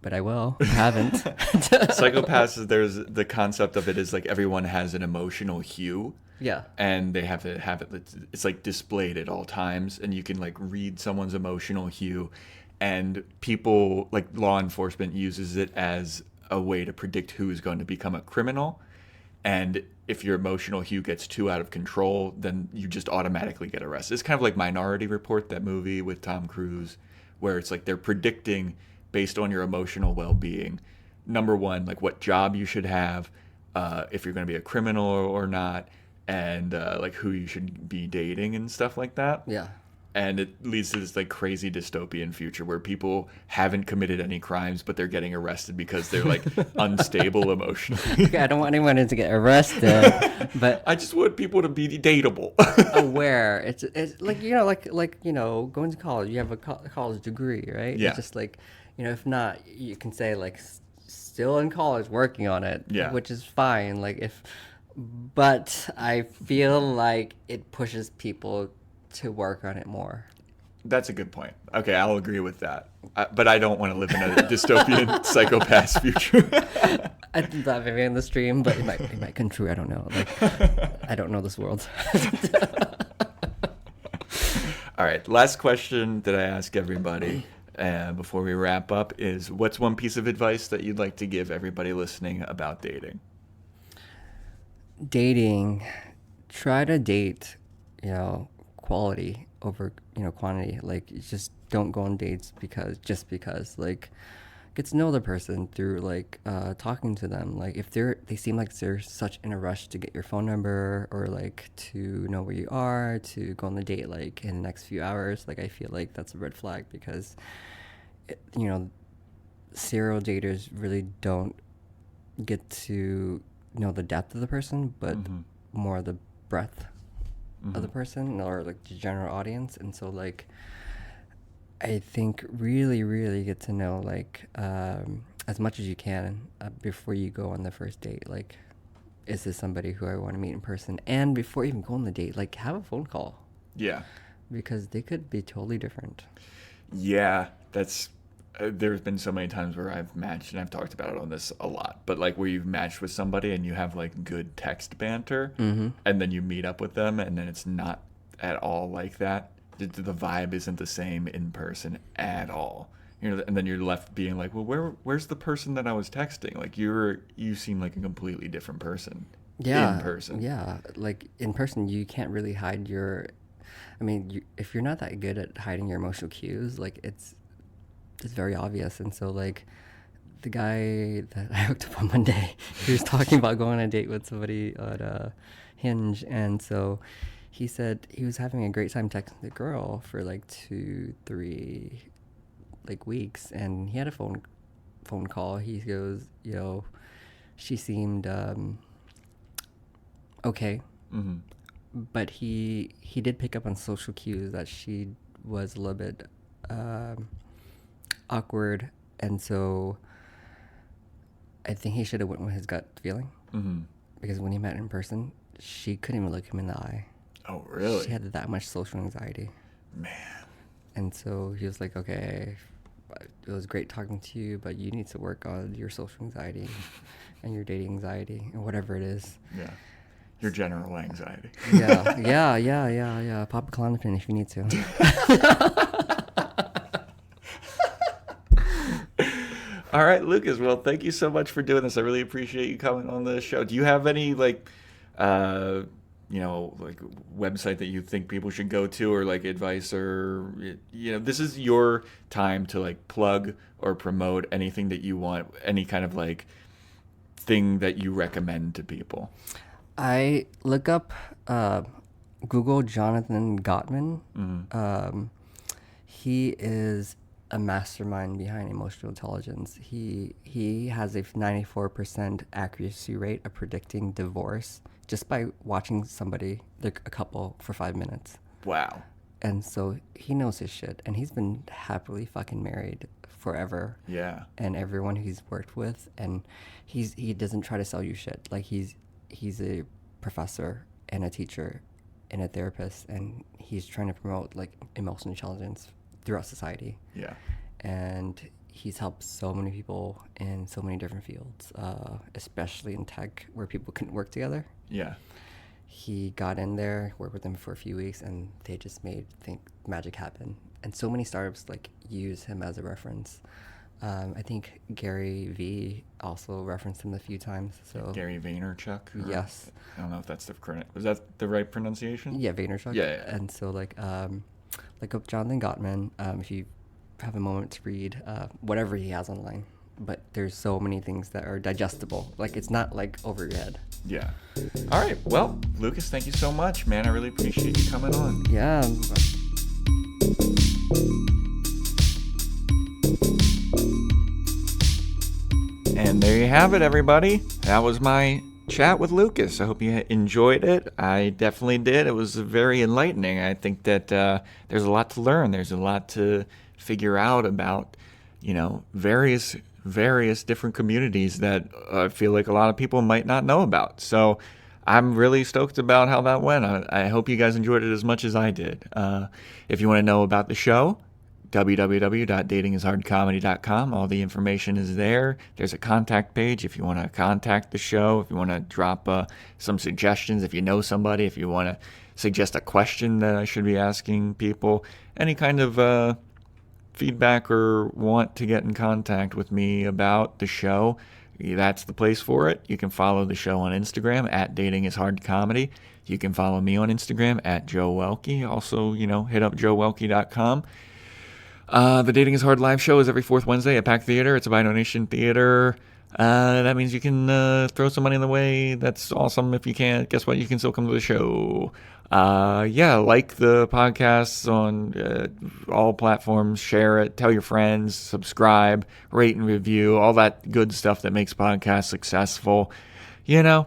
But I will. I haven't. Psychopaths, there's the concept of it is like everyone has an emotional hue. Yeah. And they have to have it, it's like displayed at all times, and you can like read someone's emotional hue, and people, like law enforcement uses it as a way to predict who is going to become a criminal. And if your emotional hue gets too out of control, then you just automatically get arrested. It's kind of like Minority Report, that movie with Tom Cruise, where it's like they're predicting based on your emotional well-being, number one, like what job you should have, if you're going to be a criminal or not, and like who you should be dating and stuff like that. Yeah. And it leads to this like crazy dystopian future where people haven't committed any crimes, but they're getting arrested because they're like unstable emotionally. Okay, I don't want anyone to get arrested, but I just want people to be dateable. aware. It's like going to college. You have a college degree, right? Yeah. It's just like if not, you can say like still in college working on it. Yeah. Which is fine. But I feel like it pushes people to work on it more. That's a good point. Okay, I'll agree with that. But I don't want to live in a dystopian psychopath future. I did that maybe in the stream, but it might come true. I don't know. I don't know this world. All right, last question that I ask everybody before we wrap up is, what's one piece of advice that you'd like to give everybody listening about dating? Dating, try to date, quality over, quantity. Like, just don't go on dates because like, get to know the person through like talking to them. Like, if they seem like they're such in a rush to get your phone number or like to know where you are, to go on the date like in the next few hours, like I feel like that's a red flag because serial daters really don't get to know the depth of the person, but more the breadth of the person or like the general audience. And so like I think really, really get to know like as much as you can before you go on the first date. Like, is this somebody who I want to meet in person? And before you even go on the date, like have a phone call. Yeah. Because they could be totally different. Yeah, that's there's been so many times where I've matched, and I've talked about it on this a lot, but like where you've matched with somebody and you have like good text banter, and then you meet up with them and then it's not at all like that. The vibe isn't the same in person at all. And then you're left being like, well, where's the person that I was texting? Like you seem like a completely different person. Yeah. In person. Yeah. Like in person, you can't really hide if you're not that good at hiding your emotional cues, like it's very obvious. And so like the guy that I hooked up on Monday, he was talking about going on a date with somebody at Hinge, and so he said he was having a great time texting the girl for like 2-3 like weeks, and he had a phone call. He goes, she seemed okay, but he did pick up on social cues that she was a little bit awkward, and so I think he should have went with his gut feeling, because when he met in person, she couldn't even look him in the eye. Oh, really? She had that much social anxiety. Man. And so he was like, okay, it was great talking to you, but you need to work on your social anxiety and your dating anxiety and whatever it is. Yeah. Your general anxiety. Yeah. Pop a Klonopin if you need to. All right, Lucas. Well, thank you so much for doing this. I really appreciate you coming on the show. Do you have any like website that you think people should go to, or like advice, or this is your time to like plug or promote anything that you want, any kind of like thing that you recommend to people? I look up Google Jonathan Gottman. He is a mastermind behind emotional intelligence. He has a 94% accuracy rate of predicting divorce just by watching a couple, for 5 minutes. Wow. And so he knows his shit, and he's been happily fucking married forever. Yeah. And everyone he's worked with, and he doesn't try to sell you shit. Like he's a professor and a teacher and a therapist, and he's trying to promote like emotional intelligence throughout society. Yeah. And he's helped so many people in so many different fields, especially in tech where people couldn't work together. Yeah. He got in there, worked with them for a few weeks, and they just made magic happen. And so many startups like use him as a reference. I think Gary V also referenced him a few times. So Gary Vaynerchuk? Yes. I don't know if that's the correct. Was that the right pronunciation? Yeah, Vaynerchuk. Yeah. And so like up Jonathan Gottman, if you have a moment to read whatever he has online. But there's so many things that are digestible. Like it's not like over your head. Yeah. All right. Well, Lucas, thank you so much, man. I really appreciate you coming on. Yeah. And there you have it, everybody. That was my chat with Lucas. I hope you enjoyed it. I definitely did. It was very enlightening. I think that there's a lot to learn. There's a lot to figure out about, various different communities that I feel like a lot of people might not know about. So I'm really stoked about how that went. I hope you guys enjoyed it as much as I did. If you want to know about the show, www.datingishardcomedy.com. All the information is there. There's a contact page if you want to contact the show, if you want to drop some suggestions, if you know somebody, if you want to suggest a question that I should be asking people, any kind of feedback or want to get in contact with me about the show, that's the place for it. You can follow the show on Instagram at datingishardcomedy. You can follow me on Instagram at Joe Welkie. Also, hit up joewelkie.com. The Dating is Hard live show is every fourth Wednesday at Pack Theater. It's a by donation theater. That means you can throw some money in the way. That's awesome. If you can't, guess what? You can still come to the show. Like the podcasts on all platforms. Share it. Tell your friends. Subscribe. Rate and review. All that good stuff that makes podcasts successful. I'm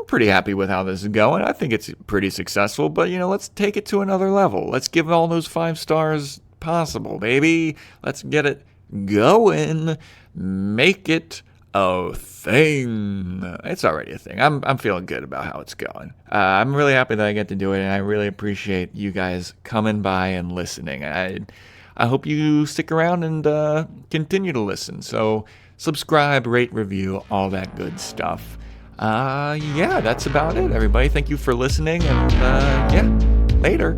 pretty happy with how this is going. I think it's pretty successful. But, let's take it to another level. Let's give all those 5 stars possible, baby. Let's get it going. Make it a thing. It's already a thing. I'm feeling good about how it's going. I'm really happy that I get to do it, and I really appreciate you guys coming by and listening. I hope you stick around and continue to listen. So subscribe, rate, review, all that good stuff. That's about it, everybody. Thank you for listening, and later.